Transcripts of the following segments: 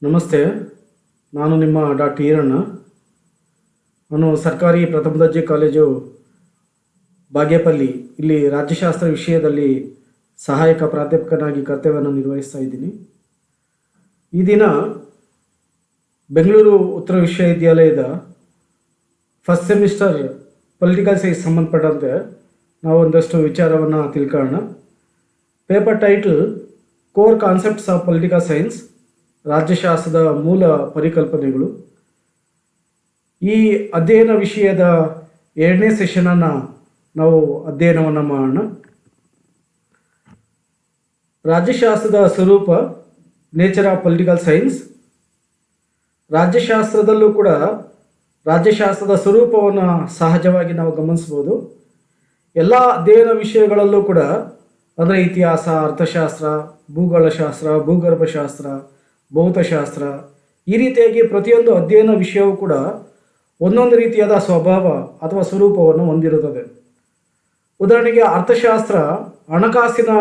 ನಮಸ್ತೆ. ನಾನು ನಿಮ್ಮ ಡಾಕ್ಟರ್ ಈರಣ್ಣ. ನಾನು ಸರ್ಕಾರಿ ಪ್ರಥಮ ದರ್ಜೆ ಕಾಲೇಜು ಬಾಗೇಪಲ್ಲಿ ಇಲ್ಲಿ ರಾಜ್ಯಶಾಸ್ತ್ರ ವಿಷಯದಲ್ಲಿ ಸಹಾಯಕ ಪ್ರಾಧ್ಯಾಪಕನಾಗಿ ಕರ್ತವ್ಯವನ್ನು ನಿರ್ವಹಿಸ್ತಾ ಇದ್ದೀನಿ. ಈ ದಿನ ಬೆಂಗಳೂರು ಉತ್ತರ ವಿಶ್ವವಿದ್ಯಾಲಯದ ಫಸ್ಟ್ ಸೆಮಿಸ್ಟರ್ ಪೊಲಿಟಿಕಲ್ ಸೈನ್ಸ್ ಸಂಬಂಧಪಟ್ಟಂತೆ ನಾವು ಒಂದಷ್ಟು ವಿಚಾರವನ್ನು ತಿಳ್ಕೊಳ್ಳೋಣ. Paper title core concepts of political science, ರಾಜ್ಯಶಾಸ್ತ್ರದ ಮೂಲ ಪರಿಕಲ್ಪನೆಗಳು. ಈ ಅಧ್ಯಯನ ವಿಷಯದ 2ನೇ ಸೆಷನನ್ನು ನಾವು ಅಧ್ಯಯನವನ್ನು ಮಾಡೋಣ. ರಾಜ್ಯಶಾಸ್ತ್ರದ ಸ್ವರೂಪ, ನೇಚರ್ ಆಫ್ ಪೊಲಿಟಿಕಲ್ ಸೈನ್ಸ್. ರಾಜ್ಯಶಾಸ್ತ್ರದಲ್ಲೂ ಕೂಡ ರಾಜ್ಯಶಾಸ್ತ್ರದ ಸ್ವರೂಪವನ್ನು ಸಹಜವಾಗಿ ನಾವು ಗಮನಿಸ್ಬೋದು. ಎಲ್ಲ ಅಧ್ಯಯನ ವಿಷಯಗಳಲ್ಲೂ ಕೂಡ ಅಂದರೆ ಇತಿಹಾಸ, ಅರ್ಥಶಾಸ್ತ್ರ, ಭೂಗೋಳಶಾಸ್ತ್ರ, ಭೂಗರ್ಭಶಾಸ್ತ್ರ, ಭೌತಶಾಸ್ತ್ರ, ಈ ರೀತಿಯಾಗಿ ಪ್ರತಿಯೊಂದು ಅಧ್ಯಯನ ವಿಷಯವೂ ಕೂಡ ಒಂದೊಂದು ರೀತಿಯಾದ ಸ್ವಭಾವ ಅಥವಾ ಸ್ವರೂಪವನ್ನು ಹೊಂದಿರುತ್ತದೆ. ಉದಾಹರಣೆಗೆ ಅರ್ಥಶಾಸ್ತ್ರ ಹಣಕಾಸಿನ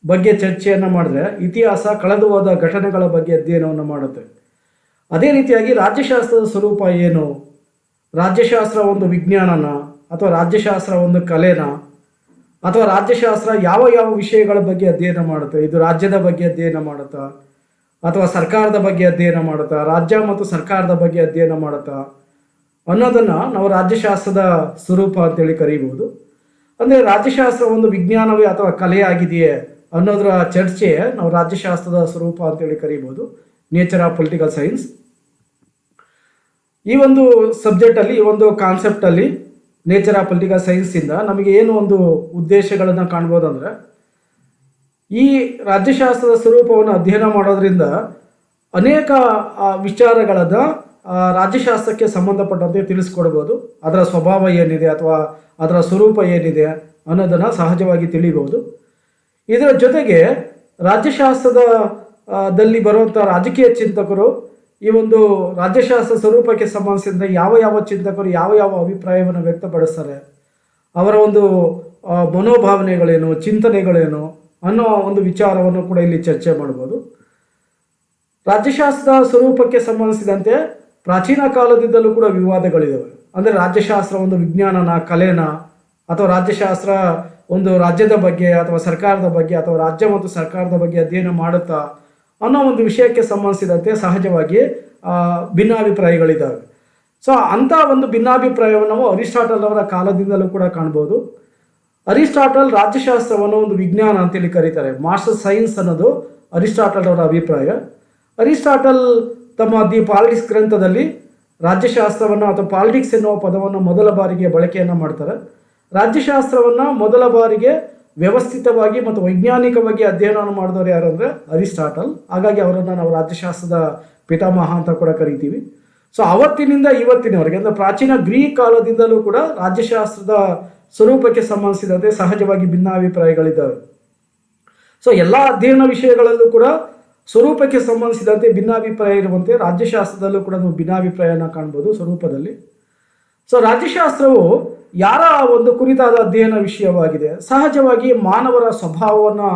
ಬಗ್ಗೆ ಚರ್ಚೆಯನ್ನು ಮಾಡಿದ್ರೆ, ಇತಿಹಾಸ ಕಳೆದು ಹೋದ ಘಟನೆಗಳ ಬಗ್ಗೆ ಅಧ್ಯಯನವನ್ನು ಮಾಡುತ್ತೆ. ಅದೇ ರೀತಿಯಾಗಿ ರಾಜ್ಯಶಾಸ್ತ್ರದ ಸ್ವರೂಪ ಏನು? ರಾಜ್ಯಶಾಸ್ತ್ರ ಒಂದು ವಿಜ್ಞಾನನ ಅಥವಾ ರಾಜ್ಯಶಾಸ್ತ್ರ ಒಂದು ಕಲೆನ ಅಥವಾ ರಾಜ್ಯಶಾಸ್ತ್ರ ಯಾವ ಯಾವ ವಿಷಯಗಳ ಬಗ್ಗೆ ಅಧ್ಯಯನ ಮಾಡುತ್ತೆ? ಇದು ರಾಜ್ಯದ ಬಗ್ಗೆ ಅಧ್ಯಯನ ಮಾಡುತ್ತಾ ಅಥವಾ ಸರ್ಕಾರದ ಬಗ್ಗೆ ಅಧ್ಯಯನ ಮಾಡುತ್ತಾ, ರಾಜ್ಯ ಮತ್ತು ಸರ್ಕಾರದ ಬಗ್ಗೆ ಅಧ್ಯಯನ ಮಾಡುತ್ತಾ ಅನ್ನೋದನ್ನು ನಾವು ರಾಜ್ಯಶಾಸ್ತ್ರದ ಸ್ವರೂಪ ಅಂತೇಳಿ ಕರೀಬೋದು. ಅಂದರೆ ರಾಜ್ಯಶಾಸ್ತ್ರ ಒಂದು ವಿಜ್ಞಾನವೇ ಅಥವಾ ಕಲೆಯಾಗಿದೆಯೇ ಅನ್ನೋದರ ಚರ್ಚೆ ನಾವು ರಾಜ್ಯಶಾಸ್ತ್ರದ ಸ್ವರೂಪ ಅಂತೇಳಿ ಕರೀಬೋದು, ನೇಚರ್ ಆಫ್ ಪೊಲಿಟಿಕಲ್ ಸೈನ್ಸ್. ಈ ಒಂದು ಸಬ್ಜೆಕ್ಟಲ್ಲಿ, ಈ ಒಂದು ಕಾನ್ಸೆಪ್ಟಲ್ಲಿ ನೇಚರ್ ಆಫ್ ಪೊಲಿಟಿಕಲ್ ಸೈನ್ಸಿಂದ ನಮಗೆ ಏನು ಒಂದು ಉದ್ದೇಶಗಳನ್ನು ಕಾಣ್ಬೋದು ಅಂದರೆ, ಈ ರಾಜ್ಯಶಾಸ್ತ್ರದ ಸ್ವರೂಪವನ್ನು ಅಧ್ಯಯನ ಮಾಡೋದ್ರಿಂದ ಅನೇಕ ವಿಚಾರಗಳನ್ನು ರಾಜ್ಯಶಾಸ್ತ್ರಕ್ಕೆ ಸಂಬಂಧಪಟ್ಟಂತೆ ತಿಳಿಸ್ಕೊಡ್ಬೋದು. ಅದರ ಸ್ವಭಾವ ಏನಿದೆ ಅಥವಾ ಅದರ ಸ್ವರೂಪ ಏನಿದೆ ಅನ್ನೋದನ್ನು ಸಹಜವಾಗಿ ತಿಳಿಬೋದು. ಇದರ ಜೊತೆಗೆ ರಾಜ್ಯಶಾಸ್ತ್ರದಲ್ಲಿ ಬರುವಂಥ ರಾಜಕೀಯ ಚಿಂತಕರು ಈ ಒಂದು ರಾಜ್ಯಶಾಸ್ತ್ರ ಸ್ವರೂಪಕ್ಕೆ ಸಂಬಂಧಿಸಿದ ಯಾವ ಯಾವ ಚಿಂತಕರು ಯಾವ ಯಾವ ಅಭಿಪ್ರಾಯವನ್ನು ವ್ಯಕ್ತಪಡಿಸ್ತಾರೆ, ಅವರ ಒಂದು ಮನೋಭಾವನೆಗಳೇನು, ಚಿಂತನೆಗಳೇನು ಅನ್ನೋ ಒಂದು ವಿಚಾರವನ್ನು ಕೂಡ ಇಲ್ಲಿ ಚರ್ಚೆ ಮಾಡ್ಬೋದು. ರಾಜ್ಯಶಾಸ್ತ್ರದ ಸ್ವರೂಪಕ್ಕೆ ಸಂಬಂಧಿಸಿದಂತೆ ಪ್ರಾಚೀನ ಕಾಲದಿಂದಲೂ ಕೂಡ ವಿವಾದಗಳಿದ್ದಾವೆ. ಅಂದರೆ ರಾಜ್ಯಶಾಸ್ತ್ರ ಒಂದು ವಿಜ್ಞಾನನ, ಕಲೆನ ಅಥವಾ ರಾಜ್ಯಶಾಸ್ತ್ರ ಒಂದು ರಾಜ್ಯದ ಬಗ್ಗೆ ಅಥವಾ ಸರ್ಕಾರದ ಬಗ್ಗೆ ಅಥವಾ ರಾಜ್ಯ ಮತ್ತು ಸರ್ಕಾರದ ಬಗ್ಗೆ ಅಧ್ಯಯನ ಮಾಡುತ್ತಾ ಅನ್ನೋ ಒಂದು ವಿಷಯಕ್ಕೆ ಸಂಬಂಧಿಸಿದಂತೆ ಸಹಜವಾಗಿ ಭಿನ್ನಾಭಿಪ್ರಾಯಗಳಿದ್ದಾವೆ. ಸೊ ಅಂಥ ಒಂದು ಭಿನ್ನಾಭಿಪ್ರಾಯವನ್ನು ನಾವು ಅರಿಸ್ಟಾಟಲ್ ಅವರ ಕಾಲದಿಂದಲೂ ಕೂಡ ಕಾಣ್ಬೋದು. ಅರಿಸ್ಟಾಟಲ್ ರಾಜ್ಯಶಾಸ್ತ್ರವನ್ನು ಒಂದು ವಿಜ್ಞಾನ ಅಂತೇಳಿ ಕರೀತಾರೆ. ಮಾಸ್ಟರ್ ಸೈನ್ಸ್ ಅನ್ನೋದು ಅರಿಸ್ಟಾಟಲ್ ಅವರ ಅಭಿಪ್ರಾಯ. ಅರಿಸ್ಟಾಟಲ್ ತಮ್ಮ ದಿ ಪಾಲಿಟಿಕ್ಸ್ ಗ್ರಂಥದಲ್ಲಿ ರಾಜ್ಯಶಾಸ್ತ್ರವನ್ನು ಅಥವಾ ಪಾಲಿಟಿಕ್ಸ್ ಎನ್ನುವ ಪದವನ್ನು ಮೊದಲ ಬಾರಿಗೆ ಬಳಕೆಯನ್ನು ಮಾಡ್ತಾರೆ. ರಾಜ್ಯಶಾಸ್ತ್ರವನ್ನು ಮೊದಲ ಬಾರಿಗೆ ವ್ಯವಸ್ಥಿತವಾಗಿ ಮತ್ತು ವೈಜ್ಞಾನಿಕವಾಗಿ ಅಧ್ಯಯನವನ್ನು ಮಾಡಿದವರು ಯಾರು ಅಂದರೆ ಅರಿಸ್ಟಾಟಲ್. ಹಾಗಾಗಿ ಅವರನ್ನು ನಾವು ರಾಜ್ಯಶಾಸ್ತ್ರದ ಪಿತಾಮಹ ಅಂತ ಕೂಡ ಕರಿತೀವಿ. ಸೊ ಅವತ್ತಿನಿಂದ ಇವತ್ತಿನವರೆಗೆ ಅಂದರೆ ಪ್ರಾಚೀನ ಗ್ರೀಕ್ ಕಾಲದಿಂದಲೂ ಕೂಡ ರಾಜ್ಯಶಾಸ್ತ್ರದ ಸ್ವರೂಪಕ್ಕೆ ಸಂಬಂಧಿಸಿದಂತೆ ಸಹಜವಾಗಿ ಭಿನ್ನಾಭಿಪ್ರಾಯಗಳಿದ್ದಾವೆ. ಸೊ ಎಲ್ಲ ಅಧ್ಯಯನ ವಿಷಯಗಳಲ್ಲೂ ಕೂಡ ಸ್ವರೂಪಕ್ಕೆ ಸಂಬಂಧಿಸಿದಂತೆ ಭಿನ್ನಾಭಿಪ್ರಾಯ ಇರುವಂತೆ ರಾಜ್ಯಶಾಸ್ತ್ರದಲ್ಲೂ ಕೂಡ ನಾವು ಭಿನ್ನಾಭಿಪ್ರಾಯನ ಕಾಣ್ಬೋದು ಸ್ವರೂಪದಲ್ಲಿ. ಸೊ ರಾಜ್ಯಶಾಸ್ತ್ರವು ಯಾರ ಒಂದು ಕುರಿತಾದ ಅಧ್ಯಯನ ವಿಷಯವಾಗಿದೆ? ಸಹಜವಾಗಿ ಮಾನವರ ಸ್ವಭಾವವನ್ನು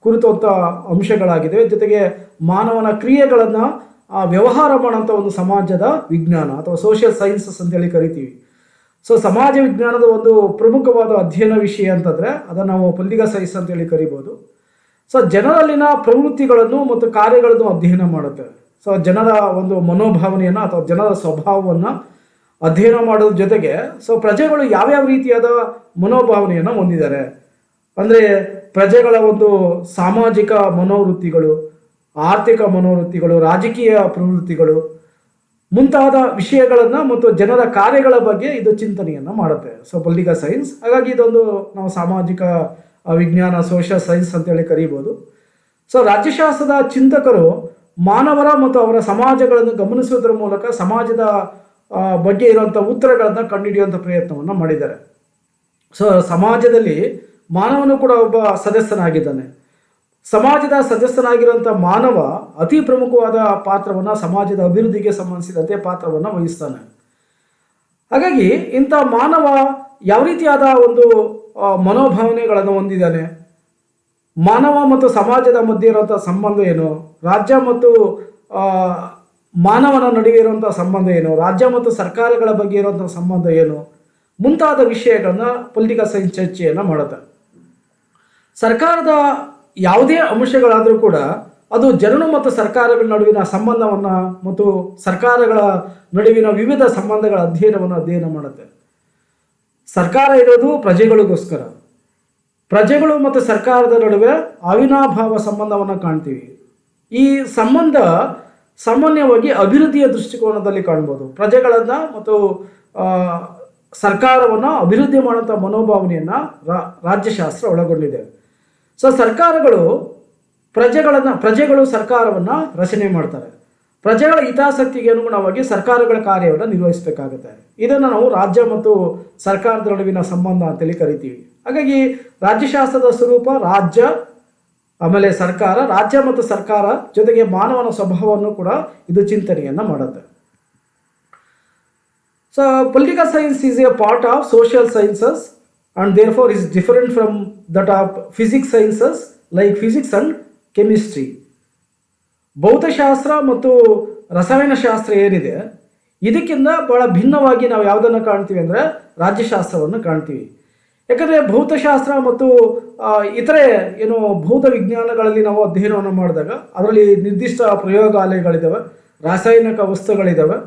ಕುರಿತಂಥ ಅಂಶಗಳಾಗಿದೆ. ಜೊತೆಗೆ ಮಾನವನ ಕ್ರಿಯೆಗಳನ್ನು ವ್ಯವಹಾರ ಮಾಡೋಂಥ ಒಂದು ಸಮಾಜದ ವಿಜ್ಞಾನ ಅಥವಾ ಸೋಷಿಯಲ್ ಸೈನ್ಸಸ್ ಅಂತೇಳಿ ಕರಿತೀವಿ. ಸೊ ಸಮಾಜ ವಿಜ್ಞಾನದ ಒಂದು ಪ್ರಮುಖವಾದ ಅಧ್ಯಯನ ವಿಷಯ ಅಂತಂದರೆ ಅದನ್ನು ನಾವು ಪೊಲಿಟಿಕಲ್ ಸೈನ್ಸ್ ಅಂತೇಳಿ ಕರಿಬೋದು. ಸೊ ಜನರಲ್ಲಿನ ಪ್ರವೃತ್ತಿಗಳನ್ನು ಮತ್ತು ಕಾರ್ಯಗಳನ್ನು ಅಧ್ಯಯನ ಮಾಡುತ್ತೆ. ಸೊ ಜನರ ಒಂದು ಮನೋಭಾವನೆಯನ್ನು ಅಥವಾ ಜನರ ಸ್ವಭಾವವನ್ನು ಅಧ್ಯಯನ ಮಾಡೋದ್ರ ಜೊತೆಗೆ ಸೊ ಪ್ರಜೆಗಳು ಯಾವ್ಯಾವ ರೀತಿಯಾದ ಮನೋಭಾವನೆಯನ್ನು ಹೊಂದಿದ್ದಾರೆ, ಅಂದರೆ ಪ್ರಜೆಗಳ ಒಂದು ಸಾಮಾಜಿಕ ಮನೋವೃತ್ತಿಗಳು, ಆರ್ಥಿಕ ಮನೋವೃತ್ತಿಗಳು, ರಾಜಕೀಯ ಪ್ರವೃತ್ತಿಗಳು ಮುಂತಾದ ವಿಷಯಗಳನ್ನು ಮತ್ತು ಜನರ ಕಾರ್ಯಗಳ ಬಗ್ಗೆ ಇದು ಚಿಂತನೆಯನ್ನು ಮಾಡುತ್ತೆ. So political science. ಹಾಗಾಗಿ ಇದೊಂದು ನಾವು ಸಾಮಾಜಿಕ ವಿಜ್ಞಾನ, ಸೋಷಿಯಲ್ ಸೈನ್ಸ್ ಅಂತೇಳಿ ಕರೀಬೋದು. ಸೊ ರಾಜ್ಯಶಾಸ್ತ್ರದ ಚಿಂತಕರು ಮಾನವರ ಮತ್ತು ಅವರ ಸಮಾಜಗಳನ್ನು ಗಮನಿಸುವುದರ ಮೂಲಕ ಸಮಾಜದ ಬಗ್ಗೆ ಇರುವಂಥ ಉತ್ತರಗಳನ್ನು ಕಂಡುಹಿಡಿಯುವಂಥ ಪ್ರಯತ್ನವನ್ನು ಮಾಡಿದ್ದಾರೆ. ಸೊ ಸಮಾಜದಲ್ಲಿ ಮಾನವನು ಕೂಡ ಒಬ್ಬ ಸದಸ್ಯನಾಗಿದ್ದಾನೆ. ಸಮಾಜದ ಸದಸ್ಯನಾಗಿರುವಂಥ ಮಾನವ ಅತಿ ಪ್ರಮುಖವಾದ ಪಾತ್ರವನ್ನು ಸಮಾಜದ ಅಭಿವೃದ್ಧಿಗೆ ಸಂಬಂಧಿಸಿದಂತೆ ಪಾತ್ರವನ್ನು ವಹಿಸ್ತಾನೆ. ಹಾಗಾಗಿ ಇಂಥ ಮಾನವ ಯಾವ ರೀತಿಯಾದ ಒಂದು ಮನೋಭಾವನೆಗಳನ್ನು ಹೊಂದಿದ್ದಾನೆ, ಮಾನವ ಮತ್ತು ಸಮಾಜದ ಮಧ್ಯೆ ಇರುವಂಥ ಸಂಬಂಧ ಏನು, ರಾಜ್ಯ ಮತ್ತು ಮಾನವನ ನಡುವೆ ಇರುವಂಥ ಸಂಬಂಧ ಏನು, ರಾಜ್ಯ ಮತ್ತು ಸರ್ಕಾರಗಳ ಬಗ್ಗೆ ಇರುವಂಥ ಸಂಬಂಧ ಏನು ಮುಂತಾದ ವಿಷಯಗಳನ್ನ ಪೊಲಿಟಿಕಲ್ ಸೈನ್ಸ್ ಚರ್ಚೆಯನ್ನು ಮಾಡುತ್ತೆ. ಸರ್ಕಾರದ ಯಾವುದೇ ಅಂಶಗಳಾದರೂ ಕೂಡ ಅದು ಜನರು ಮತ್ತು ಸರ್ಕಾರಗಳ ನಡುವಿನ ಸಂಬಂಧವನ್ನು ಮತ್ತು ಸರ್ಕಾರಗಳ ನಡುವಿನ ವಿವಿಧ ಸಂಬಂಧಗಳ ಅಧ್ಯಯನ ಮಾಡುತ್ತೆ. ಸರ್ಕಾರ ಇರೋದು ಪ್ರಜೆಗಳಿಗೋಸ್ಕರ. ಪ್ರಜೆಗಳು ಮತ್ತು ಸರ್ಕಾರದ ನಡುವೆ ಅವಿನಾಭಾವ ಸಂಬಂಧವನ್ನು ಕಾಣ್ತೀವಿ. ಈ ಸಂಬಂಧ ಸಾಮಾನ್ಯವಾಗಿ ಅಭಿವೃದ್ಧಿಯ ದೃಷ್ಟಿಕೋನದಲ್ಲಿ ಕಾಣ್ಬೋದು. ಪ್ರಜೆಗಳನ್ನು ಮತ್ತು ಸರ್ಕಾರವನ್ನು ಅಭಿವೃದ್ಧಿ ಮಾಡುವಂಥ ಮನೋಭಾವನೆಯನ್ನು ರಾಜ್ಯಶಾಸ್ತ್ರ ಒಳಗೊಂಡಿದೆ. ಸೊ ಪ್ರಜೆಗಳು ಸರ್ಕಾರವನ್ನು ರಚನೆ ಮಾಡ್ತಾರೆ. ಪ್ರಜೆಗಳ ಹಿತಾಸಕ್ತಿಗೆ ಅನುಗುಣವಾಗಿ ಸರ್ಕಾರಗಳ ಕಾರ್ಯವನ್ನು ನಿರ್ವಹಿಸಬೇಕಾಗುತ್ತೆ. ಇದನ್ನು ನಾವು ರಾಜ್ಯ ಮತ್ತು ಸರ್ಕಾರದ ನಡುವಿನ ಸಂಬಂಧ ಅಂತೇಳಿ ಕರಿತೀವಿ. ಹಾಗಾಗಿ ರಾಜ್ಯಶಾಸ್ತ್ರದ ಸ್ವರೂಪ ರಾಜ್ಯ, ಆಮೇಲೆ ಸರ್ಕಾರ, ರಾಜ್ಯ ಮತ್ತು ಸರ್ಕಾರ ಜೊತೆಗೆ ಮಾನವನ ಸ್ವಭಾವವನ್ನು ಕೂಡ ಇದು ಚಿಂತನೆಯನ್ನು ಮಾಡುತ್ತೆ. So political science is A part of social sciences and therefore is different from that of physics sciences like physics and chemistry. ಭೌತಶಾಸ್ತ್ರ ಮತ್ತು ರಸಾಯನಶಾಸ್ತ್ರ ಏನಿದೆ ಇದಕ್ಕಿಂತ ಬಹಳ ಭಿನ್ನವಾಗಿ ನಾವು ಯಾವುದನ್ನು ಕಾಣ್ತೀವಿ ಅಂದರೆ ರಾಜ್ಯಶಾಸ್ತ್ರವನ್ನು ಕಾಣ್ತೀವಿ. ಯಾಕಂದರೆ ಭೌತಶಾಸ್ತ್ರ ಮತ್ತು ಇತರೆ ಭೌತ ವಿಜ್ಞಾನಗಳಲ್ಲಿ ನಾವು ಅಧ್ಯಯನವನ್ನು ಮಾಡಿದಾಗ ಅದರಲ್ಲಿ ನಿರ್ದಿಷ್ಟ ಪ್ರಯೋಗಾಲಯಗಳಿದ್ದಾವೆ, ರಾಸಾಯನಿಕ ವಸ್ತುಗಳಿದ್ದಾವೆ.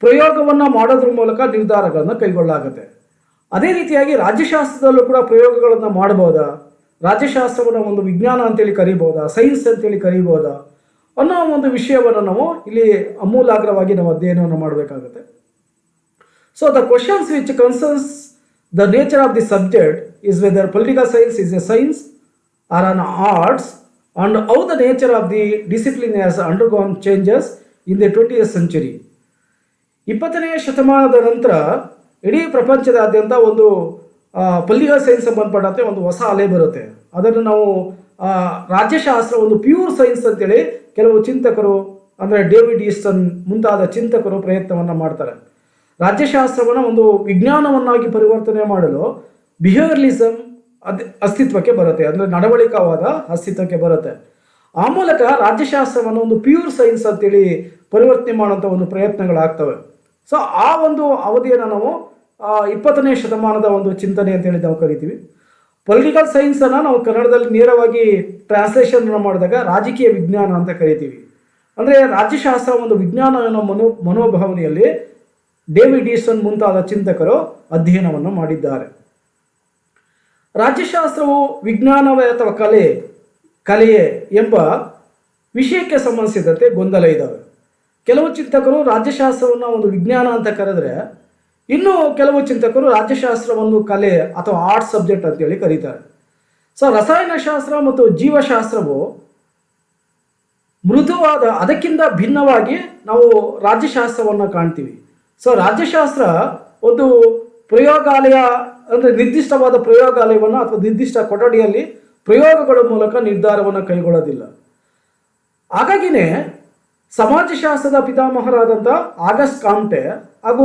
ಪ್ರಯೋಗವನ್ನು ಮಾಡೋದ್ರ ಮೂಲಕ ನಿರ್ಧಾರಗಳನ್ನು ಕೈಗೊಳ್ಳಲಾಗುತ್ತೆ. ಅದೇ ರೀತಿಯಾಗಿ ರಾಜ್ಯಶಾಸ್ತ್ರದಲ್ಲೂ ಕೂಡ ಪ್ರಯೋಗಗಳನ್ನು ಮಾಡ್ಬೋದಾ, ರಾಜ್ಯಶಾಸ್ತ್ರವನ್ನು ಒಂದು ವಿಜ್ಞಾನ ಅಂತೇಳಿ ಕರಿಬೋದಾ, ಸೈನ್ಸ್ ಅಂತೇಳಿ ಕರಿಬೋದಾ ಅನ್ನೋ ಒಂದು ವಿಷಯವನ್ನು ನಾವು ಇಲ್ಲಿ ಅಮೂಲಾಗ್ರವಾಗಿ ನಾವು ಅಧ್ಯಯನವನ್ನು ಮಾಡಬೇಕಾಗುತ್ತೆ. So the questions which concerns the nature of the subject is whether political science is a science or an arts and how the nature of the discipline has undergone changes in the 20th century. 20ನೇ ಶತಮಾನದ ನಂತರ ಇಡೀ ಪ್ರಪಂಚದಾದ್ಯಂತ ಒಂದು political science ಸಂಬಂಧಪಟ್ಟಂತೆ ಒಂದು ಹೊಸ ಅಲೆ ಬರುತ್ತೆ. ಅದನ್ನು ನಾವು ರಾಜ್ಯಶಾಸ್ತ್ರ ಒಂದು ಪ್ಯೂರ್ ಸೈನ್ಸ್ ಅಂತೇಳಿ ಕೆಲವು ಚಿಂತಕರು ಅಂದರೆ ಡೇವಿಡ್ ಈಸ್ಟನ್ ಮುಂತಾದ ಚಿಂತಕರು ಪ್ರಯತ್ನವನ್ನು ಮಾಡ್ತಾರೆ. ರಾಜ್ಯಶಾಸ್ತ್ರವನ್ನು ಒಂದು ವಿಜ್ಞಾನವನ್ನಾಗಿ ಪರಿವರ್ತನೆ ಮಾಡಲು ಬಿಹೇವಿಯರಲಿಸಮ್ ಅಸ್ತಿತ್ವಕ್ಕೆ ಬರುತ್ತೆ, ಅಂದರೆ ನಡವಳಿಕವಾದ ಅಸ್ತಿತ್ವಕ್ಕೆ ಬರುತ್ತೆ. ಆ ಮೂಲಕ ರಾಜ್ಯಶಾಸ್ತ್ರವನ್ನು ಒಂದು ಪ್ಯೂರ್ ಸೈನ್ಸ್ ಅಂತೇಳಿ ಪರಿವರ್ತನೆ ಮಾಡುವಂಥ ಒಂದು ಪ್ರಯತ್ನಗಳಾಗ್ತವೆ. ಸೊ ಆ ಒಂದು ಅವಧಿಯನ್ನು ನಾವು 20ನೇ ಶತಮಾನದ ಒಂದು ಚಿಂತನೆ ಅಂತೇಳಿ ನಾವು ಕರಿತೀವಿ. ಪೊಲಿಟಿಕಲ್ ಸೈನ್ಸನ್ನು ನಾವು ಕನ್ನಡದಲ್ಲಿ ನೇರವಾಗಿ ಟ್ರಾನ್ಸ್ಲೇಷನ್ ಮಾಡಿದಾಗ ರಾಜಕೀಯ ವಿಜ್ಞಾನ ಅಂತ ಕರಿತೀವಿ. ಅಂದರೆ ರಾಜ್ಯಶಾಸ್ತ್ರ ಒಂದು ವಿಜ್ಞಾನ ಅನ್ನೋ ಮನೋಭಾವನೆಯಲ್ಲಿ ಡೇವಿಡ್ ಈಸ್ಟನ್ ಮುಂತಾದ ಚಿಂತಕರು ಅಧ್ಯಯನವನ್ನು ಮಾಡಿದ್ದಾರೆ. ರಾಜ್ಯಶಾಸ್ತ್ರವು ವಿಜ್ಞಾನವೇ ಅಥವಾ ಕಲೆಯೇ ಎಂಬ ವಿಷಯಕ್ಕೆ ಸಂಬಂಧಿಸಿದಂತೆ ಗೊಂದಲ ಇದ್ದಾವೆ. ಕೆಲವು ಚಿಂತಕರು ರಾಜ್ಯಶಾಸ್ತ್ರವನ್ನು ಒಂದು ವಿಜ್ಞಾನ ಅಂತ ಕರೆದರೆ, ಇನ್ನು ಕೆಲವು ಚಿಂತಕರು ರಾಜ್ಯಶಾಸ್ತ್ರವನ್ನು ಕಲೆ ಅಥವಾ ಆರ್ಟ್ಸ್ ಸಬ್ಜೆಕ್ಟ್ ಅಂತೇಳಿ ಕರೀತಾರೆ. ಸೊ ರಸಾಯನಶಾಸ್ತ್ರ ಮತ್ತು ಜೀವಶಾಸ್ತ್ರವು ಮೃದುವಾದ, ಅದಕ್ಕಿಂತ ಭಿನ್ನವಾಗಿ ನಾವು ರಾಜ್ಯಶಾಸ್ತ್ರವನ್ನು ಕಾಣ್ತೀವಿ. ಸೊ ರಾಜ್ಯಶಾಸ್ತ್ರ ಒಂದು ಪ್ರಯೋಗಾಲಯ ಅಂದರೆ ನಿರ್ದಿಷ್ಟವಾದ ಪ್ರಯೋಗಾಲಯವನ್ನು ಅಥವಾ ನಿರ್ದಿಷ್ಟ ಕೊಠಡಿಯಲ್ಲಿ ಪ್ರಯೋಗಗಳ ಮೂಲಕ ನಿರ್ಧಾರವನ್ನು ಕೈಗೊಳ್ಳೋದಿಲ್ಲ. ಹಾಗಾಗಿನೇ ಸಮಾಜಶಾಸ್ತ್ರದ ಪಿತಾಮಹರಾದಂಥ ಆಗಸ್ಟ್ ಕಾಮ್ಟೆ ಹಾಗೂ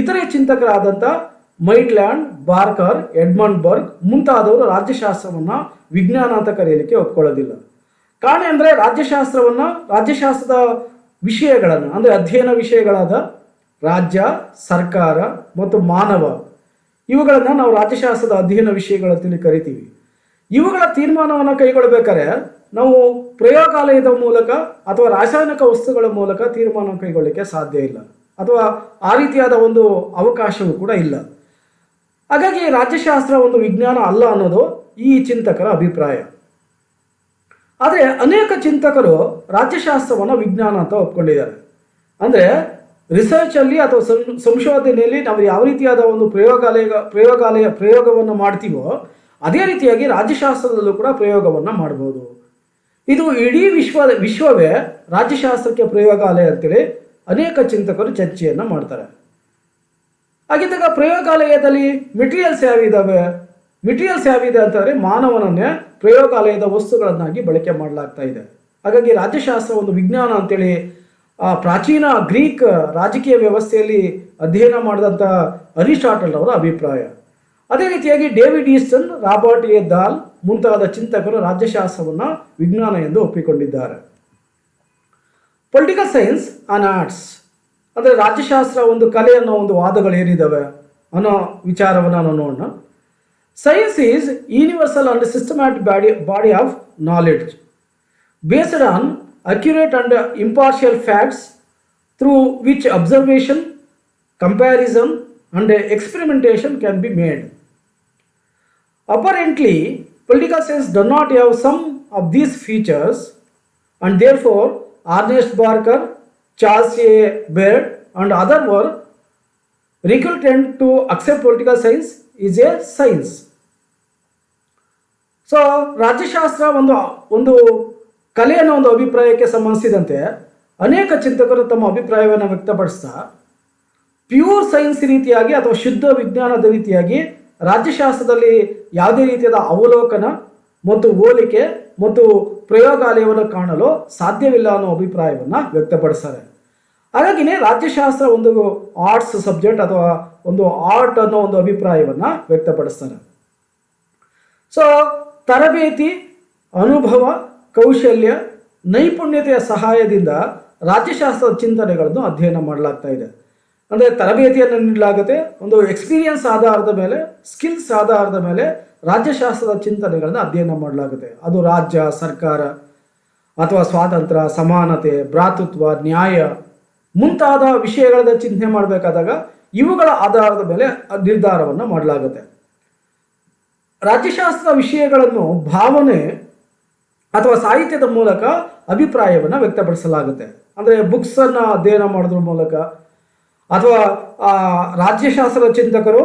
ಇತರೆ ಚಿಂತಕರಾದಂಥ ಮೈಟ್ಲ್ಯಾಂಡ್, ಬಾರ್ಕರ್, ಎಡ್ಮಂಡ್ ಬರ್ಗ್ ಮುಂತಾದವರು ರಾಜ್ಯಶಾಸ್ತ್ರವನ್ನು ವಿಜ್ಞಾನ ಅಂತ ಕರೆಯಲಿಕ್ಕೆ ಒಪ್ಕೊಳ್ಳೋದಿಲ್ಲ. ಕಾರಣ ಅಂದರೆ ರಾಜ್ಯಶಾಸ್ತ್ರದ ವಿಷಯಗಳನ್ನು ಅಂದರೆ ಅಧ್ಯಯನ ವಿಷಯಗಳಾದ ರಾಜ್ಯ, ಸರ್ಕಾರ ಮತ್ತು ಮಾನವ ಇವುಗಳನ್ನು ನಾವು ರಾಜ್ಯಶಾಸ್ತ್ರದ ಅಧ್ಯಯನ ವಿಷಯಗಳಂತೇಳಿ ಕರಿತೀವಿ. ಇವುಗಳ ತೀರ್ಮಾನವನ್ನು ಕೈಗೊಳ್ಳಬೇಕಾದ್ರೆ ನಾವು ಪ್ರಯೋಗಾಲಯದ ಮೂಲಕ ಅಥವಾ ರಾಸಾಯನಿಕ ವಸ್ತುಗಳ ಮೂಲಕ ತೀರ್ಮಾನ ಕೈಗೊಳ್ಳಲಿಕ್ಕೆ ಸಾಧ್ಯ ಇಲ್ಲ, ಅಥವಾ ಆ ರೀತಿಯಾದ ಒಂದು ಅವಕಾಶವೂ ಕೂಡ ಇಲ್ಲ. ಹಾಗಾಗಿ ರಾಜ್ಯಶಾಸ್ತ್ರ ಒಂದು ವಿಜ್ಞಾನ ಅಲ್ಲ ಅನ್ನೋದು ಈ ಚಿಂತಕರ ಅಭಿಪ್ರಾಯ. ಆದರೆ ಅನೇಕ ಚಿಂತಕರು ರಾಜ್ಯಶಾಸ್ತ್ರವನ್ನು ವಿಜ್ಞಾನ ಅಂತ ಒಪ್ಕೊಂಡಿದ್ದಾರೆ. ಅಂದರೆ ರಿಸರ್ಚಲ್ಲಿ ಅಥವಾ ಸಂಶೋಧನೆಯಲ್ಲಿ ನಾವು ಯಾವ ರೀತಿಯಾದ ಒಂದು ಪ್ರಯೋಗವನ್ನು ಮಾಡ್ತೀವೋ ಅದೇ ರೀತಿಯಾಗಿ ರಾಜ್ಯಶಾಸ್ತ್ರದಲ್ಲೂ ಕೂಡ ಪ್ರಯೋಗವನ್ನು ಮಾಡ್ಬೋದು. ಇದು ಇಡೀ ವಿಶ್ವವೇ ರಾಜ್ಯಶಾಸ್ತ್ರಕ್ಕೆ ಪ್ರಯೋಗಾಲಯ ಅಂತೇಳಿ ಅನೇಕ ಚಿಂತಕರು ಚರ್ಚೆಯನ್ನು ಮಾಡ್ತಾರೆ. ಹಾಗಿದ್ದಾಗ ಪ್ರಯೋಗಾಲಯದಲ್ಲಿ ಮೆಟೀರಿಯಲ್ಸ್ ಯಾವಿದೆ ಅಂತಂದರೆ ಮಾನವನನ್ನೇ ಪ್ರಯೋಗಾಲಯದ ವಸ್ತುಗಳನ್ನಾಗಿ ಬಳಕೆ ಮಾಡಲಾಗ್ತಾ ಇದೆ. ಹಾಗಾಗಿ ರಾಜ್ಯಶಾಸ್ತ್ರ ಒಂದು ವಿಜ್ಞಾನ ಅಂತೇಳಿ ಪ್ರಾಚೀನ ಗ್ರೀಕ್ ರಾಜಕೀಯ ವ್ಯವಸ್ಥೆಯಲ್ಲಿ ಅಧ್ಯಯನ ಮಾಡಿದಂಥ ಅರಿಸ್ಟಾಟಲ್ ಅವರ ಅಭಿಪ್ರಾಯ. ಅದೇ ರೀತಿಯಾಗಿ ಡೇವಿಡ್ ಈಸ್ಟನ್, ರಾಬರ್ಟ್ ಎ ದಾಲ್ ಮುಂತಾದ ಚಿಂತಕರು ರಾಜ್ಯಶಾಸ್ತ್ರವನ್ನು ವಿಜ್ಞಾನ ಎಂದು ಒಪ್ಪಿಕೊಂಡಿದ್ದಾರೆ. ಪೊಲಿಟಿಕಲ್ ಸೈನ್ಸ್ ಆ್ಯಂಡ್ ಆರ್ಟ್ಸ್ ಅಂದರೆ ರಾಜ್ಯಶಾಸ್ತ್ರ ಒಂದು ಕಲೆ ಅನ್ನೋ ಒಂದು ವಾದಗಳು ಏನಿದ್ದಾವೆ ಅನ್ನೋ ವಿಚಾರವನ್ನು ನಾವು ನೋಡೋಣ. Science is universal and systematic body of knowledge based on accurate and impartial facts through which observation, comparison and experimentation can be made. Apparently, political science does not have some of these features, and therefore Ernest Barker, Charles A. Baird and others were reluctant to accept political science is a science. So ರಾಜ್ಯಶಾಸ್ತ್ರ ಒಂದು ಕಲೆ ಅನ್ನೋ ಒಂದು ಅಭಿಪ್ರಾಯಕ್ಕೆ ಸಂಬಂಧಿಸಿದಂತೆ ಅನೇಕ ಚಿಂತಕರು ತಮ್ಮ ಅಭಿಪ್ರಾಯವನ್ನು ವ್ಯಕ್ತಪಡಿಸ್ತಾ ಪ್ಯೂರ್ ಸೈನ್ಸ್ ರೀತಿಯಾಗಿ ಅಥವಾ ಶುದ್ಧ ವಿಜ್ಞಾನದ ರೀತಿಯಾಗಿ ರಾಜ್ಯಶಾಸ್ತ್ರದಲ್ಲಿ ಯಾವುದೇ ರೀತಿಯಾದ ಅವಲೋಕನ ಮತ್ತು ಹೋಲಿಕೆ ಮತ್ತು ಪ್ರಯೋಗಾಲಯವನ್ನು ಕಾಣಲು ಸಾಧ್ಯವಿಲ್ಲ ಅನ್ನೋ ಅಭಿಪ್ರಾಯವನ್ನು ವ್ಯಕ್ತಪಡಿಸ್ತಾರೆ. ಹಾಗಾಗಿನೇ ರಾಜ್ಯಶಾಸ್ತ್ರ ಒಂದು ಆರ್ಟ್ಸ್ ಸಬ್ಜೆಕ್ಟ್ ಅಥವಾ ಒಂದು ಆರ್ಟ್ ಅನ್ನೋ ಒಂದು ಅಭಿಪ್ರಾಯವನ್ನು ವ್ಯಕ್ತಪಡಿಸ್ತಾರೆ. ಸೊ ತರಬೇತಿ, ಅನುಭವ, ಕೌಶಲ್ಯ, ನೈಪುಣ್ಯತೆಯ ಸಹಾಯದಿಂದ ರಾಜ್ಯಶಾಸ್ತ್ರದ ಚಿಂತನೆಗಳನ್ನು ಅಧ್ಯಯನ ಮಾಡಲಾಗ್ತಾ ಇದೆ. ಅಂದರೆ ತರಬೇತಿಯನ್ನು ನೀಡಲಾಗುತ್ತೆ, ಒಂದು ಎಕ್ಸ್ಪೀರಿಯನ್ಸ್ ಆಧಾರದ ಮೇಲೆ, ಸ್ಕಿಲ್ಸ್ ಆಧಾರದ ಮೇಲೆ ರಾಜ್ಯಶಾಸ್ತ್ರದ ಚಿಂತನೆಗಳನ್ನು ಅಧ್ಯಯನ ಮಾಡಲಾಗುತ್ತೆ. ಅದು ರಾಜ್ಯ, ಸರ್ಕಾರ ಅಥವಾ ಸ್ವಾತಂತ್ರ್ಯ, ಸಮಾನತೆ, ಭ್ರಾತೃತ್ವ, ನ್ಯಾಯ ಮುಂತಾದ ವಿಷಯಗಳ ಚಿಂತನೆ ಮಾಡಬೇಕಾದಾಗ ಇವುಗಳ ಆಧಾರದ ಮೇಲೆ ನಿರ್ಧಾರವನ್ನು ಮಾಡಲಾಗುತ್ತೆ. ರಾಜ್ಯಶಾಸ್ತ್ರದ ವಿಷಯಗಳನ್ನು ಭಾವನೆ ಅಥವಾ ಸಾಹಿತ್ಯದ ಮೂಲಕ ಅಭಿಪ್ರಾಯವನ್ನು ವ್ಯಕ್ತಪಡಿಸಲಾಗುತ್ತೆ. ಅಂದರೆ ಬುಕ್ಸನ್ನು ಅಧ್ಯಯನ ಮಾಡೋದ್ರ ಮೂಲಕ ಅಥವಾ ರಾಜ್ಯಶಾಸ್ತ್ರದ ಚಿಂತಕರು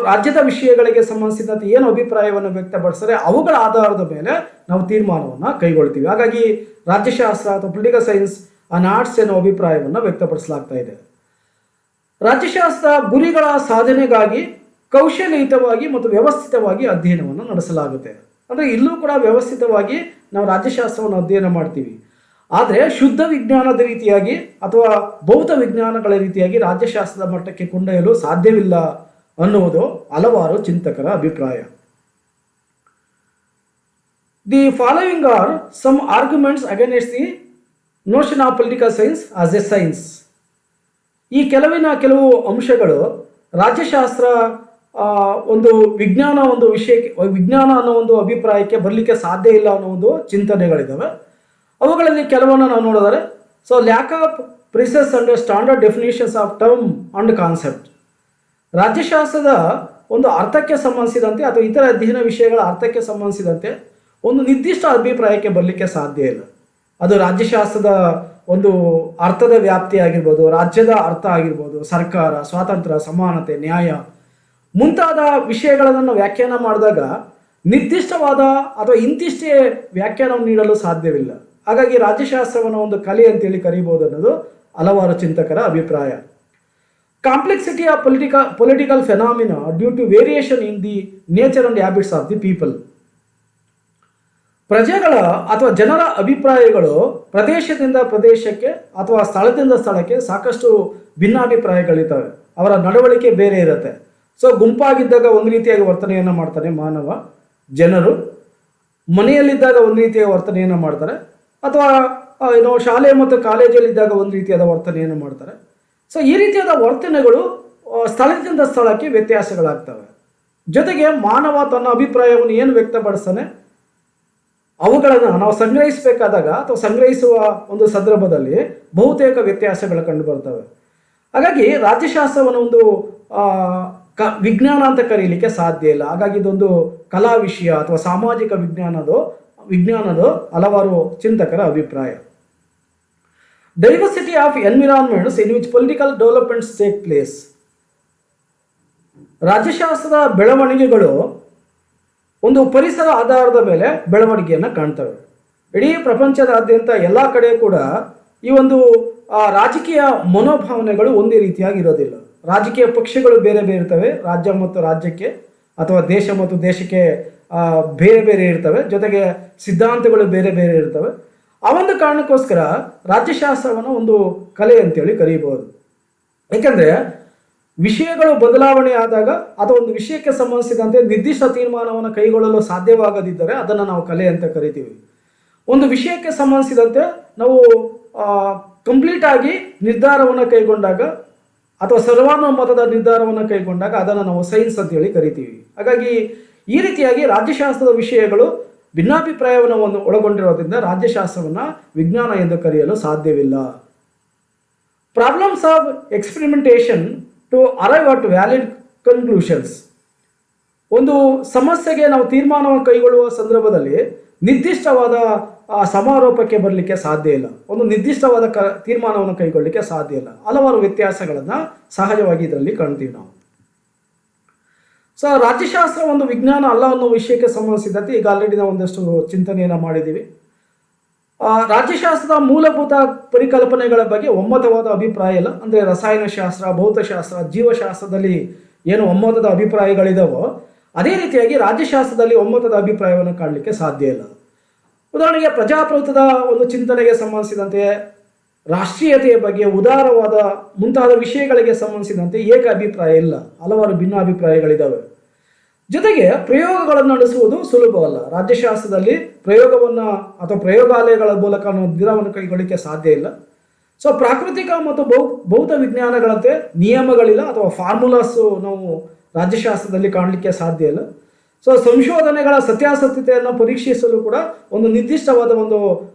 ರಾಜ್ಯದ ವಿಷಯಗಳಿಗೆ ಸಂಬಂಧಿಸಿದಂತೆ ಏನು ಅಭಿಪ್ರಾಯವನ್ನು ವ್ಯಕ್ತಪಡಿಸ್ತಾರೆ ಅವುಗಳ ಆಧಾರದ ಮೇಲೆ ನಾವು ತೀರ್ಮಾನವನ್ನು ಕೈಗೊಳ್ತೀವಿ. ಹಾಗಾಗಿ ರಾಜ್ಯಶಾಸ್ತ್ರ ಅಥವಾ ಪೊಲಿಟಿಕಲ್ ಸೈನ್ಸ್ ಆ್ಯಂಡ್ ಆರ್ಟ್ಸ್ ಅನ್ನೋ ಅಭಿಪ್ರಾಯವನ್ನು ವ್ಯಕ್ತಪಡಿಸಲಾಗ್ತಾ ಇದೆ. ರಾಜ್ಯಶಾಸ್ತ್ರ ಗುರಿಗಳ ಸಾಧನೆಗಾಗಿ ಕೌಶಲ್ಯಯುತವಾಗಿ ಮತ್ತು ವ್ಯವಸ್ಥಿತವಾಗಿ ಅಧ್ಯಯನವನ್ನು ನಡೆಸಲಾಗುತ್ತೆ. ಅಂದರೆ ಇಲ್ಲೂ ಕೂಡ ವ್ಯವಸ್ಥಿತವಾಗಿ ನಾವು ರಾಜ್ಯಶಾಸ್ತ್ರವನ್ನು ಅಧ್ಯಯನ ಮಾಡ್ತೀವಿ. ಆದರೆ ಶುದ್ಧ ವಿಜ್ಞಾನದ ರೀತಿಯಾಗಿ ಅಥವಾ ಭೌತ ವಿಜ್ಞಾನಗಳ ರೀತಿಯಾಗಿ ರಾಜ್ಯಶಾಸ್ತ್ರದ ಮಟ್ಟಕ್ಕೆ ಕೊಂಡೊಯ್ಯಲು ಸಾಧ್ಯವಿಲ್ಲ ಅನ್ನುವುದು ಹಲವಾರು ಚಿಂತಕರ ಅಭಿಪ್ರಾಯ. The following are some arguments against the notion of political science as a science. ಈ ಕೆಲವು ಅಂಶಗಳು ರಾಜ್ಯಶಾಸ್ತ್ರ ಒಂದು ವಿಜ್ಞಾನ ಒಂದು ವಿಷಯಕ್ಕೆ ವಿಜ್ಞಾನ ಅನ್ನೋ ಒಂದು ಅಭಿಪ್ರಾಯಕ್ಕೆ ಬರಲಿಕ್ಕೆ ಸಾಧ್ಯ ಇಲ್ಲ ಅನ್ನೋ ಒಂದು ಚಿಂತನೆಗಳಿದ್ದಾವೆ. ಅವುಗಳಲ್ಲಿ ಕೆಲವನ್ನು ನಾವು ನೋಡಿದರೆ, so lack of precise and standard definitions of term and concept. ರಾಜ್ಯಶಾಸ್ತ್ರದ ಒಂದು ಅರ್ಥಕ್ಕೆ ಸಂಬಂಧಿಸಿದಂತೆ ಅಥವಾ ಇತರ ಅಧ್ಯಯನ ವಿಷಯಗಳ ಅರ್ಥಕ್ಕೆ ಸಂಬಂಧಿಸಿದಂತೆ ಒಂದು ನಿರ್ದಿಷ್ಟ ಅಭಿಪ್ರಾಯಕ್ಕೆ ಬರಲಿಕ್ಕೆ ಸಾಧ್ಯ ಇಲ್ಲ. ಅದು ರಾಜ್ಯಶಾಸ್ತ್ರದ ಒಂದು ಅರ್ಥದ ವ್ಯಾಪ್ತಿ ಆಗಿರ್ಬೋದು, ರಾಜ್ಯದ ಅರ್ಥ ಆಗಿರ್ಬೋದು, ಸರ್ಕಾರ, ಸ್ವಾತಂತ್ರ್ಯ, ಸಮಾನತೆ, ನ್ಯಾಯ ಮುಂತಾದ ವಿಷಯಗಳನ್ನು ವ್ಯಾಖ್ಯಾನ ಮಾಡಿದಾಗ ನಿರ್ದಿಷ್ಟವಾದ ಅಥವಾ ಇಂತಿಷ್ಟೇ ವ್ಯಾಖ್ಯಾನವನ್ನು ನೀಡಲು ಸಾಧ್ಯವಿಲ್ಲ. ಹಾಗಾಗಿ ರಾಜ್ಯಶಾಸ್ತ್ರವನ್ನು ಒಂದು ಕಲೆ ಅಂತೇಳಿ ಕರೀಬೋದು ಅನ್ನೋದು ಹಲವಾರು ಚಿಂತಕರ ಅಭಿಪ್ರಾಯ. Complexity of political phenomena due to variation in the nature and habits of the people. ಪ್ರಜೆಗಳ ಅಥವಾ ಜನರ ಅಭಿಪ್ರಾಯಗಳು ಪ್ರದೇಶದಿಂದ ಪ್ರದೇಶಕ್ಕೆ ಅಥವಾ ಸ್ಥಳದಿಂದ ಸ್ಥಳಕ್ಕೆ ಸಾಕಷ್ಟು ಭಿನ್ನಾಭಿಪ್ರಾಯಗಳಿರ್ತವೆ. ಅವರ ನಡವಳಿಕೆ ಬೇರೆ ಇರುತ್ತೆ. ಸೊ ಗುಂಪಾಗಿದ್ದಾಗ ಒಂದು ರೀತಿಯಾಗಿ ವರ್ತನೆಯನ್ನು ಮಾಡ್ತಾನೆ ಮಾನವ, ಜನರು ಮನೆಯಲ್ಲಿದ್ದಾಗ ಒಂದು ರೀತಿಯ ವರ್ತನೆಯನ್ನು ಮಾಡ್ತಾರೆ, ಅಥವಾ ಶಾಲೆ ಮತ್ತು ಕಾಲೇಜಲ್ಲಿದ್ದಾಗ ಒಂದು ರೀತಿಯಾದ ವರ್ತನೆಯನ್ನು ಮಾಡ್ತಾರೆ. ಸೊ ಈ ರೀತಿಯಾದ ವರ್ತನೆಗಳು ಸ್ಥಳದಿಂದ ಸ್ಥಳಕ್ಕೆ ವ್ಯತ್ಯಾಸಗಳಾಗ್ತವೆ. ಜೊತೆಗೆ ಮಾನವ ತನ್ನ ಅಭಿಪ್ರಾಯವನ್ನು ಏನು ವ್ಯಕ್ತಪಡಿಸ್ತಾನೆ ಅವುಗಳನ್ನು ನಾವು ಸಂಗ್ರಹಿಸಬೇಕಾದಾಗ ಅಥವಾ ಸಂಗ್ರಹಿಸುವ ಒಂದು ಸಂದರ್ಭದಲ್ಲಿ ಬಹುತೇಕ ವ್ಯತ್ಯಾಸಗಳು ಕಂಡು ಬರ್ತವೆ. ಹಾಗಾಗಿ ರಾಜ್ಯಶಾಸ್ತ್ರವನ್ನು ಒಂದು ವಿಜ್ಞಾನ ಅಂತ ಕರೀಲಿಕ್ಕೆ ಸಾಧ್ಯ ಇಲ್ಲ. ಹಾಗಾಗಿ ಇದೊಂದು ಕಲಾ ವಿಷಯ ಅಥವಾ ಸಾಮಾಜಿಕ ವಿಜ್ಞಾನದ ಹಲವಾರು ಚಿಂತಕರ ಅಭಿಪ್ರಾಯ. Diversity of environments in which political developments take place. ರಾಜ್ಯಶಾಸ್ತ್ರದ ಬೆಳವಣಿಗೆಗಳು ಒಂದು ಪರಿಸರ ಆಧಾರದ ಮೇಲೆ ಬೆಳವಣಿಗೆಯನ್ನು ಕಾಣ್ತವೆ. ಇಡೀ ಪ್ರಪಂಚದಾದ್ಯಂತ ಎಲ್ಲ ಕಡೆ ಕೂಡ ಈ ಒಂದು ರಾಜಕೀಯ ಮನೋಭಾವನೆಗಳು ಒಂದೇ ರೀತಿಯಾಗಿ ಇರೋದಿಲ್ಲ. ರಾಜಕೀಯ ಪಕ್ಷಗಳು ಬೇರೆ ಬೇರೆ ಇರ್ತವೆ, ರಾಜ್ಯ ಮತ್ತು ರಾಜ್ಯಕ್ಕೆ ಅಥವಾ ದೇಶ ಮತ್ತು ದೇಶಕ್ಕೆ ಬೇರೆ ಬೇರೆ ಇರ್ತವೆ, ಜೊತೆಗೆ ಸಿದ್ಧಾಂತಗಳು ಬೇರೆ ಬೇರೆ ಇರ್ತವೆ. ಆ ಒಂದು ಕಾರಣಕ್ಕೋಸ್ಕರ ರಾಜ್ಯಶಾಸ್ತ್ರವನ್ನು ಒಂದು ಕಲೆ ಅಂತೇಳಿ ಕರೀಬಹುದು. ಏಕೆಂದರೆ ವಿಷಯಗಳು ಬದಲಾವಣೆ ಆದಾಗ ಅಥವಾ ಒಂದು ವಿಷಯಕ್ಕೆ ಸಂಬಂಧಿಸಿದಂತೆ ನಿರ್ದಿಷ್ಟ ತೀರ್ಮಾನವನ್ನು ಕೈಗೊಳ್ಳಲು ಸಾಧ್ಯವಾಗದಿದ್ದರೆ ಅದನ್ನು ನಾವು ಕಲೆ ಅಂತ ಕರಿತೀವಿ. ಒಂದು ವಿಷಯಕ್ಕೆ ಸಂಬಂಧಿಸಿದಂತೆ ನಾವು ಕಂಪ್ಲೀಟ್ ಆಗಿ ನಿರ್ಧಾರವನ್ನು ಕೈಗೊಂಡಾಗ ಅಥವಾ ಸರ್ವಾನುಮತದ ನಿರ್ಧಾರವನ್ನು ಕೈಗೊಂಡಾಗ ಅದನ್ನು ನಾವು ಸೈನ್ಸ್ ಅಂತೇಳಿ ಕರಿತೀವಿ. ಹಾಗಾಗಿ ಈ ರೀತಿಯಾಗಿ ರಾಜ್ಯಶಾಸ್ತ್ರದ ವಿಷಯಗಳು ಭಿನ್ನಾಭಿಪ್ರಾಯವನ್ನು ಒಳಗೊಂಡಿರೋದ್ರಿಂದ ರಾಜ್ಯಶಾಸ್ತ್ರವನ್ನು ವಿಜ್ಞಾನ ಎಂದು ಕರೆಯಲು ಸಾಧ್ಯವಿಲ್ಲ. Problems of experimentation to arrive at valid conclusions. ಒಂದು ಸಮಸ್ಯೆಗೆ ನಾವು ತೀರ್ಮಾನವನ್ನು ಕೈಗೊಳ್ಳುವ ಸಂದರ್ಭದಲ್ಲಿ ನಿರ್ದಿಷ್ಟವಾದ ಸಮಾರೋಪಕ್ಕೆ ಬರಲಿಕ್ಕೆ ಸಾಧ್ಯ ಇಲ್ಲ. ಒಂದು ನಿರ್ದಿಷ್ಟವಾದ ತೀರ್ಮಾನವನ್ನು ಕೈಗೊಳ್ಳಲಿಕ್ಕೆ ಸಾಧ್ಯ ಇಲ್ಲ. ಹಲವಾರು ವ್ಯತ್ಯಾಸಗಳನ್ನು ಸಹಜವಾಗಿ ಇದರಲ್ಲಿ ಕಾಣ್ತೀವಿ ನಾವು. ಸೊ ರಾಜ್ಯಶಾಸ್ತ್ರ ಒಂದು ವಿಜ್ಞಾನ ಅಲ್ಲ ಅನ್ನೋ ವಿಷಯಕ್ಕೆ ಸಂಬಂಧಿಸಿದಂತೆ ಈಗ ಆಲ್ರೆಡಿ ನಾವು ಒಂದಷ್ಟು ಚಿಂತನೆಯನ್ನು ಮಾಡಿದ್ದೀವಿ. ರಾಜ್ಯಶಾಸ್ತ್ರದ ಮೂಲಭೂತ ಪರಿಕಲ್ಪನೆಗಳ ಬಗ್ಗೆ ಒಮ್ಮತವಾದ ಅಭಿಪ್ರಾಯ ಇಲ್ಲ. ಅಂದರೆ ರಸಾಯನಶಾಸ್ತ್ರ, ಭೌತಶಾಸ್ತ್ರ, ಜೀವಶಾಸ್ತ್ರದಲ್ಲಿ ಏನು ಒಮ್ಮತದ ಅಭಿಪ್ರಾಯಗಳಿದಾವೋ ಅದೇ ರೀತಿಯಾಗಿ ರಾಜ್ಯಶಾಸ್ತ್ರದಲ್ಲಿ ಒಮ್ಮತದ ಅಭಿಪ್ರಾಯವನ್ನು ಕಾಣಲಿಕ್ಕೆ ಸಾಧ್ಯ ಇಲ್ಲ. ಉದಾಹರಣೆಗೆ ಪ್ರಜಾಪ್ರಭುತ್ವದ ಒಂದು ಚಿಂತನೆಗೆ ಸಂಬಂಧಿಸಿದಂತೆ, ರಾಷ್ಟ್ರೀಯತೆಯ ಬಗ್ಗೆ, ಉದಾರವಾದ ಮುಂತಾದ ವಿಷಯಗಳಿಗೆ ಸಂಬಂಧಿಸಿದಂತೆ ಏಕ ಅಭಿಪ್ರಾಯ ಇಲ್ಲ, ಹಲವಾರು ಭಿನ್ನಾಭಿಪ್ರಾಯಗಳಿದ್ದಾವೆ. ಜೊತೆಗೆ ಪ್ರಯೋಗಗಳನ್ನು ನಡೆಸುವುದು ಸುಲಭವಲ್ಲ. ರಾಜ್ಯಶಾಸ್ತ್ರದಲ್ಲಿ ಪ್ರಯೋಗವನ್ನು ಅಥವಾ ಪ್ರಯೋಗಾಲಯಗಳ ಮೂಲಕ ನಾವು ನಿರ್ಧಾರವನ್ನು ಕೈಗೊಳ್ಳಲಿಕ್ಕೆ ಸಾಧ್ಯ ಇಲ್ಲ. ಸೊ ಪ್ರಾಕೃತಿಕ ಮತ್ತು ಭೌತ ವಿಜ್ಞಾನಗಳಂತೆ ನಿಯಮಗಳಿಲ್ಲ ಅಥವಾ ಫಾರ್ಮುಲಾಸ್ ನಾವು ರಾಜ್ಯಶಾಸ್ತ್ರದಲ್ಲಿ ಕಾಣಲಿಕ್ಕೆ ಸಾಧ್ಯ ಇಲ್ಲ. ಸೊ ಸಂಶೋಧನೆಗಳ ಸತ್ಯಾಸತ್ಯತೆಯನ್ನು ಪರೀಕ್ಷಿಸಲು ಕೂಡ ಒಂದು ನಿರ್ದಿಷ್ಟವಾದ ಒಂದು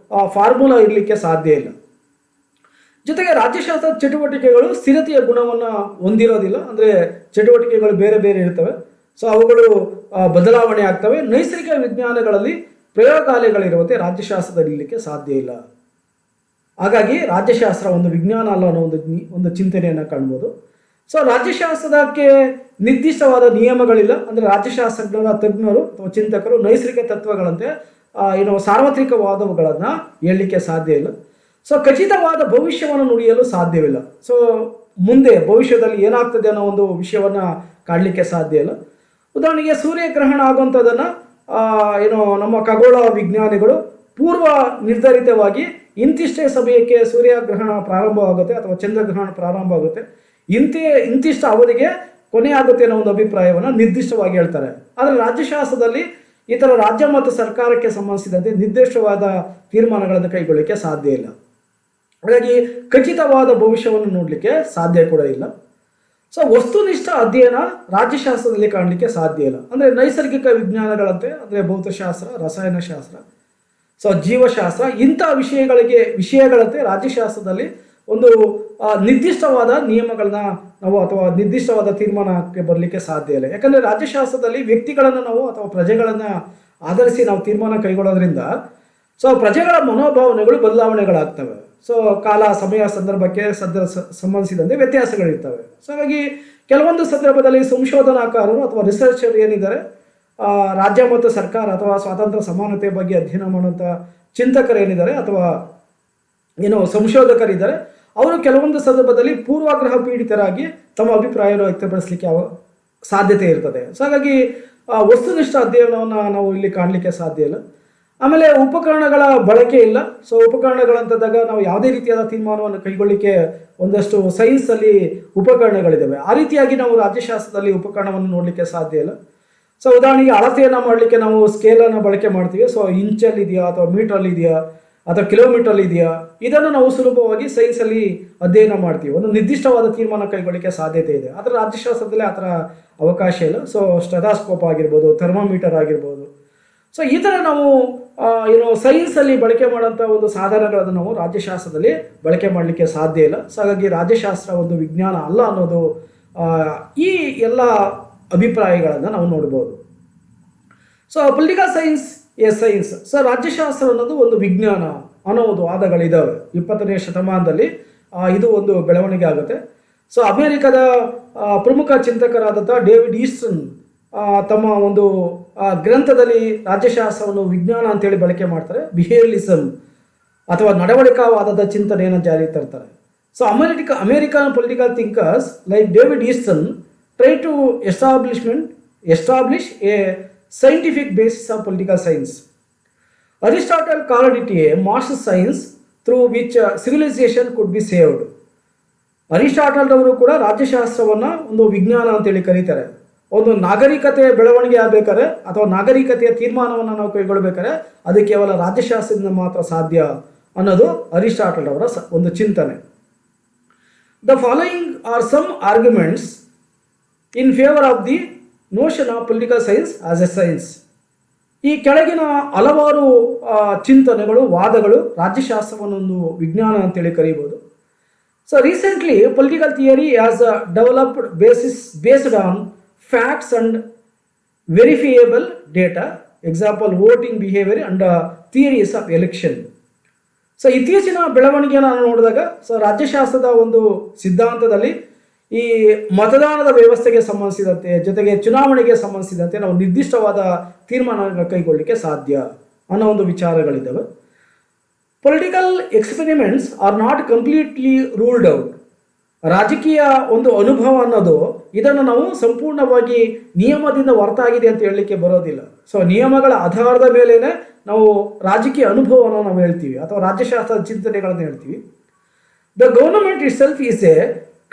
ಫಾರ್ಮುಲಾ ಇರಲಿಕ್ಕೆ ಸಾಧ್ಯ ಇಲ್ಲ. ಜೊತೆಗೆ ರಾಜ್ಯಶಾಸ್ತ್ರದ ಚಟುವಟಿಕೆಗಳು ಸ್ಥಿರತೆಯ ಗುಣವನ್ನು ಹೊಂದಿರೋದಿಲ್ಲ. ಅಂದರೆ ಚಟುವಟಿಕೆಗಳು ಬೇರೆ ಬೇರೆ ಇರ್ತವೆ. ಸೊ ಅವುಗಳು ಬದಲಾವಣೆ ಆಗ್ತವೆ. ನೈಸರ್ಗಿಕ ವಿಜ್ಞಾನಗಳಲ್ಲಿ ಪ್ರಯೋಗಾಲಯಗಳಿರುವಂತೆ ರಾಜ್ಯಶಾಸ್ತ್ರದಲ್ಲಿ ಇರಲಿಕ್ಕೆ ಸಾಧ್ಯ ಇಲ್ಲ. ಹಾಗಾಗಿ ರಾಜ್ಯಶಾಸ್ತ್ರ ಒಂದು ವಿಜ್ಞಾನ ಅಲ್ಲ ಅನ್ನೋ ಒಂದು ಚಿಂತನೆಯನ್ನು ಕಾಣ್ಬೋದು. ಸೊ ರಾಜ್ಯಶಾಸ್ತ್ರಕ್ಕೆ ನಿರ್ದಿಷ್ಟವಾದ ನಿಯಮಗಳಿಲ್ಲ. ಅಂದರೆ ರಾಜ್ಯಶಾಸ್ತ್ರಜ್ಞರ ತಜ್ಞರು ಅಥವಾ ಚಿಂತಕರು ನೈಸರ್ಗಿಕ ತತ್ವಗಳಂತೆ ಸಾರ್ವತ್ರಿಕವಾದವುಗಳನ್ನು ಹೇಳಲಿಕ್ಕೆ ಸಾಧ್ಯ ಇಲ್ಲ. ಸೊ ಖಚಿತವಾದ ಭವಿಷ್ಯವನ್ನು ನುಡಿಯಲು ಸಾಧ್ಯವಿಲ್ಲ. ಸೊ ಮುಂದೆ ಭವಿಷ್ಯದಲ್ಲಿ ಏನಾಗ್ತದೆ ಅನ್ನೋ ಒಂದು ವಿಷಯವನ್ನು ಕಾಣಲಿಕ್ಕೆ ಸಾಧ್ಯ ಇಲ್ಲ. ಉದಾಹರಣೆಗೆ ಸೂರ್ಯಗ್ರಹಣ ಆಗುವಂಥದ್ದನ್ನು ನಮ್ಮ ಖಗೋಳ ವಿಜ್ಞಾನಿಗಳು ಪೂರ್ವ ನಿರ್ಧರಿತವಾಗಿ ಇಂತಿಷ್ಟೇ ಸಮಯಕ್ಕೆ ಸೂರ್ಯಗ್ರಹಣ ಪ್ರಾರಂಭವಾಗುತ್ತೆ ಅಥವಾ ಚಂದ್ರಗ್ರಹಣ ಪ್ರಾರಂಭ ಆಗುತ್ತೆ, ಇಂತಿಷ್ಟ ಅವಧಿಗೆ ಕೊನೆ ಆಗುತ್ತೆ ಅನ್ನೋ ಒಂದು ಅಭಿಪ್ರಾಯವನ್ನು ನಿರ್ದಿಷ್ಟವಾಗಿ ಹೇಳ್ತಾರೆ. ಆದರೆ ರಾಜ್ಯಶಾಸ್ತ್ರದಲ್ಲಿ ಈ ಥರ ರಾಜ್ಯ ಮತ್ತು ಸರ್ಕಾರಕ್ಕೆ ಸಂಬಂಧಿಸಿದಂತೆ ನಿರ್ದಿಷ್ಟವಾದ ತೀರ್ಮಾನಗಳನ್ನು ಕೈಗೊಳ್ಳಲಿಕ್ಕೆ ಸಾಧ್ಯ ಇಲ್ಲ. ಹಾಗಾಗಿ ಖಚಿತವಾದ ಭವಿಷ್ಯವನ್ನು ನೋಡಲಿಕ್ಕೆ ಸಾಧ್ಯ ಕೂಡ ಇಲ್ಲ. ಸೊ ವಸ್ತುನಿಷ್ಠ ಅಧ್ಯಯನ ರಾಜ್ಯಶಾಸ್ತ್ರದಲ್ಲಿ ಕಾಣಲಿಕ್ಕೆ ಸಾಧ್ಯ ಇಲ್ಲ. ಅಂದರೆ ನೈಸರ್ಗಿಕ ವಿಜ್ಞಾನಗಳಂತೆ, ಅಂದರೆ ಭೌತಶಾಸ್ತ್ರ, ರಸಾಯನಶಾಸ್ತ್ರ, ಸೊ ಜೀವಶಾಸ್ತ್ರ ಇಂಥ ವಿಷಯಗಳಂತೆ ರಾಜ್ಯಶಾಸ್ತ್ರದಲ್ಲಿ ಒಂದು ನಿರ್ದಿಷ್ಟವಾದ ನಿಯಮಗಳನ್ನ ನಾವು ಅಥವಾ ನಿರ್ದಿಷ್ಟವಾದ ತೀರ್ಮಾನಕ್ಕೆ ಬರಲಿಕ್ಕೆ ಸಾಧ್ಯ ಇಲ್ಲ. ಯಾಕಂದರೆ ರಾಜ್ಯಶಾಸ್ತ್ರದಲ್ಲಿ ವ್ಯಕ್ತಿಗಳನ್ನು ನಾವು ಅಥವಾ ಪ್ರಜೆಗಳನ್ನು ಆಧರಿಸಿ ನಾವು ತೀರ್ಮಾನ ಕೈಗೊಳ್ಳೋದ್ರಿಂದ ಸೊ ಪ್ರಜೆಗಳ ಮನೋಭಾವನೆಗಳು ಬದಲಾವಣೆಗಳಾಗ್ತವೆ. ಸೊ ಕಾಲ, ಸಮಯ, ಸಂದರ್ಭಕ್ಕೆ ಸಂಬಂಧಿಸಿದಂತೆ ವ್ಯತ್ಯಾಸಗಳಿರ್ತವೆ. ಸೊ ಹಾಗಾಗಿ ಕೆಲವೊಂದು ಸಂದರ್ಭದಲ್ಲಿ ಸಂಶೋಧನಾಕಾರರು ಅಥವಾ ರಿಸರ್ಚರ್ ಏನಿದ್ದಾರೆ, ರಾಜ್ಯ ಮತ್ತು ಸರ್ಕಾರ ಅಥವಾ ಸ್ವಾತಂತ್ರ್ಯ ಸಮಾನತೆ ಬಗ್ಗೆ ಅಧ್ಯಯನ ಮಾಡುವಂಥ ಚಿಂತಕರು ಏನಿದ್ದಾರೆ ಅಥವಾ ಸಂಶೋಧಕರಿದ್ದಾರೆ, ಅವರು ಕೆಲವೊಂದು ಸಂದರ್ಭದಲ್ಲಿ ಪೂರ್ವಾಗ್ರಹ ಪೀಡಿತರಾಗಿ ತಮ್ಮ ಅಭಿಪ್ರಾಯವನ್ನು ವ್ಯಕ್ತಪಡಿಸಲಿಕ್ಕೆ ಸಾಧ್ಯತೆ ಇರ್ತದೆ. ಸೊ ಹಾಗಾಗಿ ವಸ್ತುನಿಷ್ಠ ಅಧ್ಯಯನವನ್ನು ನಾವು ಇಲ್ಲಿ ಕಾಣಲಿಕ್ಕೆ ಸಾಧ್ಯ ಇಲ್ಲ. ಆಮೇಲೆ ಉಪಕರಣಗಳ ಬಳಕೆ ಇಲ್ಲ. ಸೊ ಉಪಕರಣಗಳಂತಂದಾಗ ನಾವು ಯಾವುದೇ ರೀತಿಯಾದ ತೀರ್ಮಾನವನ್ನು ಕೈಗೊಳ್ಳಲಿಕ್ಕೆ ಒಂದಷ್ಟು ಸೈನ್ಸಲ್ಲಿ ಉಪಕರಣಗಳಿದ್ದಾವೆ. ಆ ರೀತಿಯಾಗಿ ನಾವು ರಾಜ್ಯಶಾಸ್ತ್ರದಲ್ಲಿ ಉಪಕರಣವನ್ನು ನೋಡಲಿಕ್ಕೆ ಸಾಧ್ಯ ಇಲ್ಲ. ಸೊ ಉದಾಹರಣೆಗೆ ಅಳತೆಯನ್ನು ಮಾಡಲಿಕ್ಕೆ ನಾವು ಸ್ಕೇಲನ್ನು ಬಳಕೆ ಮಾಡ್ತೀವಿ. ಸೊ ಇಂಚಲ್ಲಿ ಇದೆಯಾ ಅಥವಾ ಮೀಟ್ರಲ್ಲಿ ಇದೆಯಾ ಅಥವಾ ಕಿಲೋಮೀಟ್ರಲ್ಲಿ ಇದೆಯಾ, ಇದನ್ನು ನಾವು ಸುಲಭವಾಗಿ ಸೈನ್ಸಲ್ಲಿ ಅಧ್ಯಯನ ಮಾಡ್ತೀವಿ. ಒಂದು ನಿರ್ದಿಷ್ಟವಾದ ತೀರ್ಮಾನ ಕೈಗೊಳ್ಳಲಿಕ್ಕೆ ಸಾಧ್ಯತೆ ಇದೆ. ಆದರೆ ರಾಜ್ಯಶಾಸ್ತ್ರದಲ್ಲಿ ಆ ಥರ ಅವಕಾಶ ಇಲ್ಲ. ಸೊ ಸ್ಟೆಥಾಸ್ಕೋಪ್ ಆಗಿರ್ಬೋದು, ಥರ್ಮೋಮೀಟರ್ ಆಗಿರ್ಬೋದು, ಸೊ ಈ ಥರ ನಾವು ಸೈನ್ಸಲ್ಲಿ ಬಳಕೆ ಮಾಡೋಂಥ ಒಂದು ಸಾಧನಗಳನ್ನು ನಾವು ರಾಜ್ಯಶಾಸ್ತ್ರದಲ್ಲಿ ಬಳಕೆ ಮಾಡಲಿಕ್ಕೆ ಸಾಧ್ಯ ಇಲ್ಲ. ಸೊ ಹಾಗಾಗಿ ರಾಜ್ಯಶಾಸ್ತ್ರ ಒಂದು ವಿಜ್ಞಾನ ಅಲ್ಲ ಅನ್ನೋದು ಈ ಎಲ್ಲ ಅಭಿಪ್ರಾಯಗಳನ್ನು ನಾವು ನೋಡ್ಬೋದು. So political science science. So ರಾಜ್ಯಶಾಸ್ತ್ರ ಅನ್ನೋದು ಒಂದು ವಿಜ್ಞಾನ ಅನ್ನೋ ಒಂದು ವಾದಗಳಿದ್ದಾವೆ. 20ನೇ ಶತಮಾನದಲ್ಲಿ ಇದು ಒಂದು ಬೆಳವಣಿಗೆ ಆಗುತ್ತೆ. ಸೊ ಅಮೇರಿಕದ ಪ್ರಮುಖ ಚಿಂತಕರಾದಂಥ ಡೇವಿಡ್ ಈಸ್ಟನ್ ತಮ್ಮ ಒಂದು ಗ್ರಂಥದಲ್ಲಿ ರಾಜ್ಯಶಾಸ್ತ್ರವನ್ನು ವಿಜ್ಞಾನ ಅಂತೇಳಿ ಬಳಕೆ ಮಾಡ್ತಾರೆ. ಬಿಹೇವಿಯರಿಸಮ್ ಅಥವಾ ನಡವಳಿಕಾವಾದದ ಚಿಂತನೆಯನ್ನು ಜಾರಿಗೆ ತರ್ತಾರೆ. So American political thinkers like David Easton try to establish a scientific basis of political science. Aristotle called it a master science through which civilization could be saved. Aristotle ಅವರು ಕೂಡ ರಾಜ್ಯಶಾಸ್ತ್ರವನ್ನು ಒಂದು ವಿಜ್ಞಾನ ಅಂತೇಳಿ ಕರೀತಾರೆ. ಒಂದು ನಾಗರಿಕತೆಯ ಬೆಳವಣಿಗೆ ಆಗಬೇಕಾದ್ರೆ ಅಥವಾ ನಾಗರಿಕತೆಯ ತೀರ್ಮಾನವನ್ನು ನಾವು ಕೈಗೊಳ್ಳಬೇಕಾದ್ರೆ ಅದು ಕೇವಲ ರಾಜ್ಯಶಾಸ್ತ್ರದಿಂದ ಮಾತ್ರ ಸಾಧ್ಯ ಅನ್ನೋದು ಅರಿಸ್ಟಾಟಲ್ ಅವರ ಒಂದು ಚಿಂತನೆ. The following are some arguments in favour of the notion of political science as a science. ಈ ಕೆಳಗಿನ ಹಲವಾರು ಚಿಂತನೆಗಳು, ವಾದಗಳು ರಾಜ್ಯಶಾಸ್ತ್ರವನ್ನೊಂದು ವಿಜ್ಞಾನ ಅಂತೇಳಿ ಕರೀಬೋದು. So recently political theory as a developed based on facts and verifiable data, example voting behaviour and theories of election. So ಇತ್ತೀಚಿನ ಬೆಳವಣಿಗೆಯನ್ನು ನಾವು ನೋಡಿದಾಗ ರಾಜ್ಯಶಾಸ್ತ್ರದ ಒಂದು ಸಿದ್ಧಾಂತದಲ್ಲಿ ಈ ಮತದಾನದ ವ್ಯವಸ್ಥೆಗೆ ಸಂಬಂಧಿಸಿದಂತೆ, ಜೊತೆಗೆ ಚುನಾವಣೆಗೆ ಸಂಬಂಧಿಸಿದಂತೆ ನಾವು ನಿರ್ದಿಷ್ಟವಾದ ತೀರ್ಮಾನ ಕೈಗೊಳ್ಳಲಿಕ್ಕೆ ಸಾಧ್ಯ ಅನ್ನೋ ಒಂದು ವಿಚಾರಗಳಿದ್ದಾವೆ. Political experiments are not completely ruled out. ರಾಜಕೀಯ ಒಂದು ಅನುಭವ ಅನ್ನೋದು ಇದನ್ನು ನಾವು ಸಂಪೂರ್ಣವಾಗಿ ನಿಯಮದಿಂದ ಹೊರತಾಗಿದೆ ಅಂತ ಹೇಳಲಿಕ್ಕೆ ಬರೋದಿಲ್ಲ. ಸೊ ನಿಯಮಗಳ ಆಧಾರದ ಮೇಲೇನೆ ನಾವು ರಾಜಕೀಯ ಅನುಭವವನ್ನು ನಾವು ಹೇಳ್ತೀವಿ ಅಥವಾ ರಾಜ್ಯಶಾಸ್ತ್ರದ ಚಿಂತನೆಗಳನ್ನು ಹೇಳ್ತೀವಿ. The government itself is a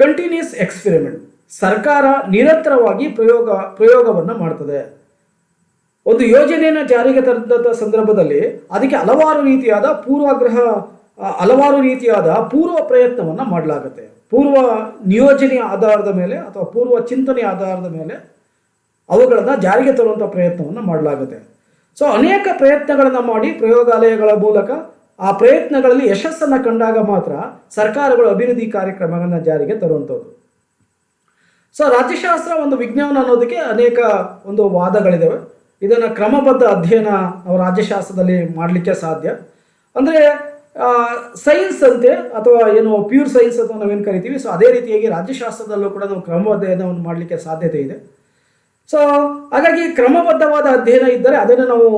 continuous experiment. ಸರ್ಕಾರ ನಿರಂತರವಾಗಿ ಪ್ರಯೋಗವನ್ನು ಮಾಡ್ತದೆ. ಒಂದು ಯೋಜನೆಯನ್ನು ಜಾರಿಗೆ ತಂದಂಥ ಸಂದರ್ಭದಲ್ಲಿ ಅದಕ್ಕೆ ಹಲವಾರು ರೀತಿಯಾದ ಪೂರ್ವ ಪ್ರಯತ್ನವನ್ನು ಮಾಡಲಾಗುತ್ತೆ. ಪೂರ್ವ ನಿಯೋಜನೆಯ ಆಧಾರದ ಮೇಲೆ ಅಥವಾ ಪೂರ್ವ ಚಿಂತನೆಯ ಆಧಾರದ ಮೇಲೆ ಅವುಗಳನ್ನು ಜಾರಿಗೆ ತರುವಂಥ ಪ್ರಯತ್ನವನ್ನು ಮಾಡಲಾಗುತ್ತೆ. ಸೊ ಅನೇಕ ಪ್ರಯತ್ನಗಳನ್ನು ಮಾಡಿ ಪ್ರಯೋಗಾಲಯಗಳ ಮೂಲಕ ಆ ಪ್ರಯತ್ನಗಳಲ್ಲಿ ಯಶಸ್ಸನ್ನು ಕಂಡಾಗ ಮಾತ್ರ ಸರ್ಕಾರಗಳು ಅಭಿವೃದ್ಧಿ ಕಾರ್ಯಕ್ರಮಗಳನ್ನು ಜಾರಿಗೆ ತರುವಂಥದ್ದು. ಸೊ ರಾಜ್ಯಶಾಸ್ತ್ರ ಒಂದು ವಿಜ್ಞಾನ ಅನ್ನೋದಕ್ಕೆ ಅನೇಕ ಒಂದು ವಾದಗಳಿದ್ದಾವೆ. ಇದನ್ನು ಕ್ರಮಬದ್ಧ ಅಧ್ಯಯನ ನಾವು ರಾಜ್ಯಶಾಸ್ತ್ರದಲ್ಲಿ ಮಾಡಲಿಕ್ಕೆ ಸಾಧ್ಯ. ಅಂದರೆ ಸೈನ್ಸ್ ಅಂತೆ ಅಥವಾ ಏನು ಪ್ಯೂರ್ ಸೈನ್ಸ್ ಅಂತ ನಾವೇನು ಕರಿತೀವಿ, ಸೊ ಅದೇ ರೀತಿಯಾಗಿ ರಾಜ್ಯಶಾಸ್ತ್ರದಲ್ಲೂ ಕೂಡ ನಾವು ಕ್ರಮಬದ್ಧ ಅಧ್ಯಯನವನ್ನು ಮಾಡಲಿಕ್ಕೆ ಸಾಧ್ಯತೆ ಇದೆ. ಸೊ ಹಾಗಾಗಿ ಕ್ರಮಬದ್ಧವಾದ ಅಧ್ಯಯನ ಇದ್ದರೆ ಅದನ್ನು ನಾವು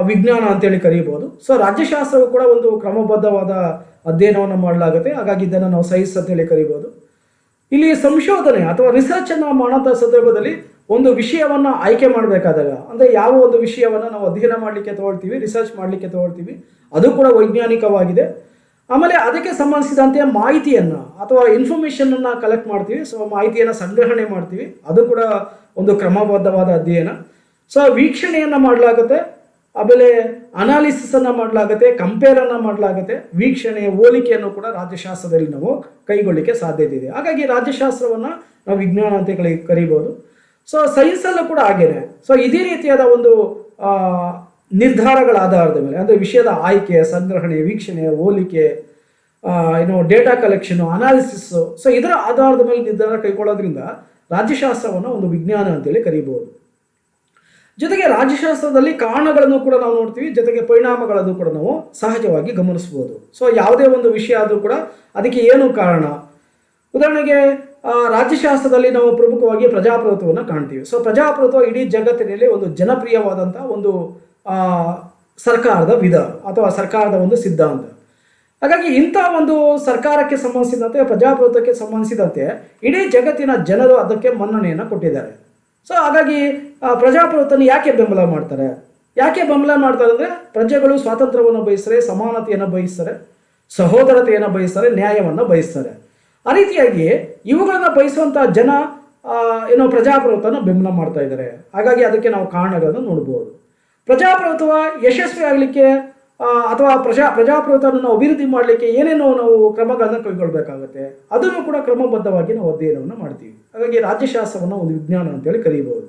ವಿಜ್ಞಾನ ಅಂತೇಳಿ ಕರೀಬೋದು. ಸೊ ರಾಜ್ಯಶಾಸ್ತ್ರವು ಕೂಡ ಒಂದು ಕ್ರಮಬದ್ಧವಾದ ಅಧ್ಯಯನವನ್ನು ಮಾಡಲಾಗುತ್ತೆ. ಹಾಗಾಗಿ ಇದನ್ನು ನಾವು ಸೈನ್ಸ್ ಅಂತೇಳಿ ಕರೀಬೋದು. ಇಲ್ಲಿ ಸಂಶೋಧನೆ ಅಥವಾ ರಿಸರ್ಚನ್ನು ಮಾಡೋಂಥ ಸಂದರ್ಭದಲ್ಲಿ ಒಂದು ವಿಷಯವನ್ನು ಆಯ್ಕೆ ಮಾಡಬೇಕಾದಾಗ, ಅಂದರೆ ಯಾವ ಒಂದು ವಿಷಯವನ್ನು ನಾವು ಅಧ್ಯಯನ ಮಾಡಲಿಕ್ಕೆ ತಗೊಳ್ತೀವಿ, ರಿಸರ್ಚ್ ಮಾಡಲಿಕ್ಕೆ ತಗೊಳ್ತೀವಿ, ಅದು ಕೂಡ ವೈಜ್ಞಾನಿಕವಾಗಿದೆ. ಆಮೇಲೆ ಅದಕ್ಕೆ ಸಂಬಂಧಿಸಿದಂತೆ ಮಾಹಿತಿಯನ್ನು ಅಥವಾ ಇನ್ಫಾರ್ಮೇಷನನ್ನು ಕಲೆಕ್ಟ್ ಮಾಡ್ತೀವಿ. ಸೊ ಮಾಹಿತಿಯನ್ನು ಸಂಗ್ರಹಣೆ ಮಾಡ್ತೀವಿ, ಅದು ಕೂಡ ಒಂದು ಕ್ರಮಬದ್ಧವಾದ ಅಧ್ಯಯನ. ಸೊ ವೀಕ್ಷಣೆಯನ್ನು ಮಾಡಲಾಗುತ್ತೆ, ಆಮೇಲೆ ಅನಾಲಿಸಿಸನ್ನು ಮಾಡಲಾಗುತ್ತೆ, ಕಂಪೇರನ್ನು ಮಾಡಲಾಗುತ್ತೆ. ವೀಕ್ಷಣೆಯ ಹೋಲಿಕೆಯನ್ನು ಕೂಡ ರಾಜ್ಯಶಾಸ್ತ್ರದಲ್ಲಿ ನಾವು ಕೈಗೊಳ್ಳಿಕ್ಕೆ ಸಾಧ್ಯತೆ ಇದೆ. ಹಾಗಾಗಿ ರಾಜ್ಯಶಾಸ್ತ್ರವನ್ನು ನಾವು ವಿಜ್ಞಾನ ಅಂತ ಕರೀಬೋದು. ಸೊ ಸೈನ್ಸಲ್ಲೂ ಕೂಡ ಹಾಗೇನೆ. ಸೊ ಇದೇ ರೀತಿಯಾದ ಒಂದು ನಿರ್ಧಾರಗಳ ಆಧಾರದ ಮೇಲೆ, ಅಂದರೆ ವಿಷಯದ ಆಯ್ಕೆ, ಸಂಗ್ರಹಣೆ, ವೀಕ್ಷಣೆ, ಹೋಲಿಕೆ, ಡೇಟಾ ಕಲೆಕ್ಷನು, ಅನಾಲಿಸಿಸ್ಸು, ಸೊ ಇದರ ಆಧಾರದ ಮೇಲೆ ನಿರ್ಧಾರ ಕೈಗೊಳ್ಳೋದ್ರಿಂದ ರಾಜ್ಯಶಾಸ್ತ್ರವನ್ನು ಒಂದು ವಿಜ್ಞಾನ ಅಂತೇಳಿ ಕರೀಬೋದು. ಜೊತೆಗೆ ರಾಜ್ಯಶಾಸ್ತ್ರದಲ್ಲಿ ಕಾರಣಗಳನ್ನು ಕೂಡ ನಾವು ನೋಡ್ತೀವಿ, ಜೊತೆಗೆ ಪರಿಣಾಮಗಳನ್ನು ಕೂಡ ನಾವು ಸಹಜವಾಗಿ ಗಮನಿಸ್ಬೋದು. ಸೊ ಯಾವುದೇ ಒಂದು ವಿಷಯ ಆದರೂ ಕೂಡ ಅದಕ್ಕೆ ಏನು ಕಾರಣ. ಉದಾಹರಣೆಗೆ ರಾಜ್ಯಶಾಸ್ತ್ರದಲ್ಲಿ ನಾವು ಪ್ರಮುಖವಾಗಿ ಪ್ರಜಾಪ್ರಭುತ್ವವನ್ನು ಕಾಣ್ತೀವಿ. ಸೊ ಪ್ರಜಾಪ್ರಭುತ್ವ ಇಡೀ ಜಗತ್ತಿನಲ್ಲಿ ಒಂದು ಜನಪ್ರಿಯವಾದಂಥ ಒಂದು ಸರ್ಕಾರದ ವಿಧ ಅಥವಾ ಸರ್ಕಾರದ ಒಂದು ಸಿದ್ಧಾಂತ. ಹಾಗಾಗಿ ಇಂಥ ಒಂದು ಸರ್ಕಾರಕ್ಕೆ ಸಂಬಂಧಿಸಿದಂತೆ, ಪ್ರಜಾಪ್ರಭುತ್ವಕ್ಕೆ ಸಂಬಂಧಿಸಿದಂತೆ ಇಡೀ ಜಗತ್ತಿನ ಜನರು ಅದಕ್ಕೆ ಮನ್ನಣೆಯನ್ನು ಕೊಟ್ಟಿದ್ದಾರೆ. ಸೊ ಹಾಗಾಗಿ ಪ್ರಜಾಪ್ರಭುತ್ವನ ಯಾಕೆ ಬೆಂಬಲ ಮಾಡ್ತಾರೆ ಅಂದರೆ ಪ್ರಜೆಗಳು ಸ್ವಾತಂತ್ರ್ಯವನ್ನು ಬಯಸ್ತಾರೆ, ಸಮಾನತೆಯನ್ನು ಬಯಸ್ತಾರೆ, ಸಹೋದರತೆಯನ್ನು ಬಯಸ್ತಾರೆ, ನ್ಯಾಯವನ್ನು ಬಯಸ್ತಾರೆ. ಆ ರೀತಿಯಾಗಿ ಇವುಗಳನ್ನು ಬಯಸುವಂಥ ಜನ ಪ್ರಜಾಪ್ರಭುತ್ವನ ಬೆಂಬಲ ಮಾಡ್ತಾ ಇದ್ದಾರೆ. ಹಾಗಾಗಿ ಅದಕ್ಕೆ ನಾವು ಕಾರಣಗಳನ್ನು ನೋಡ್ಬೋದು. ಪ್ರಜಾಪ್ರಭುತ್ವ ಯಶಸ್ವಿ ಆಗಲಿಕ್ಕೆ ಅಥವಾ ಪ್ರಜಾಪ್ರಭುತ್ವವನ್ನು ಅಭಿವೃದ್ಧಿ ಮಾಡಲಿಕ್ಕೆ ಏನೇನೋ ನಾವು ಕ್ರಮಗಳನ್ನು ಕೈಗೊಳ್ಳಬೇಕಾಗುತ್ತೆ. ಅದನ್ನು ಕೂಡ ಕ್ರಮಬದ್ಧವಾಗಿ ನಾವು ಅಧ್ಯಯನವನ್ನು ಮಾಡ್ತೀವಿ. ಹಾಗಾಗಿ ರಾಜ್ಯಶಾಸ್ತ್ರವನ್ನು ಒಂದು ವಿಜ್ಞಾನ ಅಂತೇಳಿ ಕರೀಬಹುದು.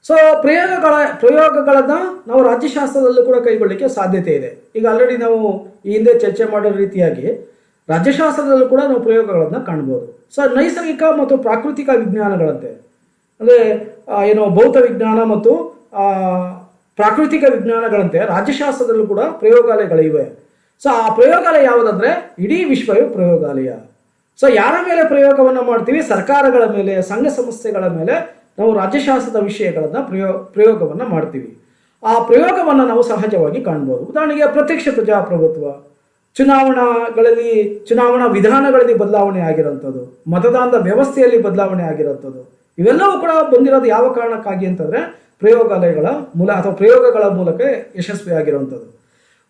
ಸೊ ಪ್ರಯೋಗಗಳನ್ನು ನಾವು ರಾಜ್ಯಶಾಸ್ತ್ರದಲ್ಲೂ ಕೂಡ ಕೈಗೊಳ್ಳಲಿಕ್ಕೆ ಸಾಧ್ಯತೆ ಇದೆ. ಈಗ ಆಲ್ರೆಡಿ ನಾವು ಈ ಹಿಂದೆ ಚರ್ಚೆ ಮಾಡೋ ರೀತಿಯಾಗಿ ರಾಜ್ಯಶಾಸ್ತ್ರದಲ್ಲೂ ಕೂಡ ನಾವು ಪ್ರಯೋಗಗಳನ್ನು ಕಾಣ್ಬೋದು. ಸೊ ನೈಸರ್ಗಿಕ ಮತ್ತು ಪ್ರಾಕೃತಿಕ ವಿಜ್ಞಾನಗಳಂತೆ, ಅಂದರೆ ಭೌತ ವಿಜ್ಞಾನ ಮತ್ತು ಪ್ರಾಕೃತಿಕ ವಿಜ್ಞಾನಗಳಂತೆ ರಾಜ್ಯಶಾಸ್ತ್ರದಲ್ಲೂ ಕೂಡ ಪ್ರಯೋಗಾಲಯಗಳಿವೆ. ಸೊ ಆ ಪ್ರಯೋಗಾಲಯ ಯಾವುದಂದ್ರೆ ಇಡೀ ವಿಶ್ವವೇ ಪ್ರಯೋಗಾಲಯ. ಸೊ ಯಾರ ಮೇಲೆ ಪ್ರಯೋಗವನ್ನು ಮಾಡ್ತೀವಿ? ಸರ್ಕಾರಗಳ ಮೇಲೆ, ಸಂಘ ಸಂಸ್ಥೆಗಳ ಮೇಲೆ ನಾವು ರಾಜ್ಯಶಾಸ್ತ್ರದ ವಿಷಯಗಳನ್ನು ಪ್ರಯೋಗವನ್ನು ಮಾಡ್ತೀವಿ. ಆ ಪ್ರಯೋಗವನ್ನು ನಾವು ಸಹಜವಾಗಿ ಕಾಣ್ಬೋದು. ಉದಾಹರಣೆಗೆ ಪ್ರತ್ಯಕ್ಷ ಪ್ರಜಾಪ್ರಭುತ್ವ, ಚುನಾವಣಾ ವಿಧಾನಗಳಲ್ಲಿ ಬದಲಾವಣೆ ಆಗಿರೋಂಥದ್ದು, ಮತದಾನದ ವ್ಯವಸ್ಥೆಯಲ್ಲಿ ಬದಲಾವಣೆ ಆಗಿರೋಂಥದ್ದು, ಇವೆಲ್ಲವೂ ಕೂಡ ಬಂದಿರೋದು ಯಾವ ಕಾರಣಕ್ಕಾಗಿ ಅಂತಂದರೆ ಪ್ರಯೋಗಾಲಯಗಳ ಅಥವಾ ಪ್ರಯೋಗಗಳ ಮೂಲಕ ಯಶಸ್ವಿಯಾಗಿರುವಂಥದ್ದು.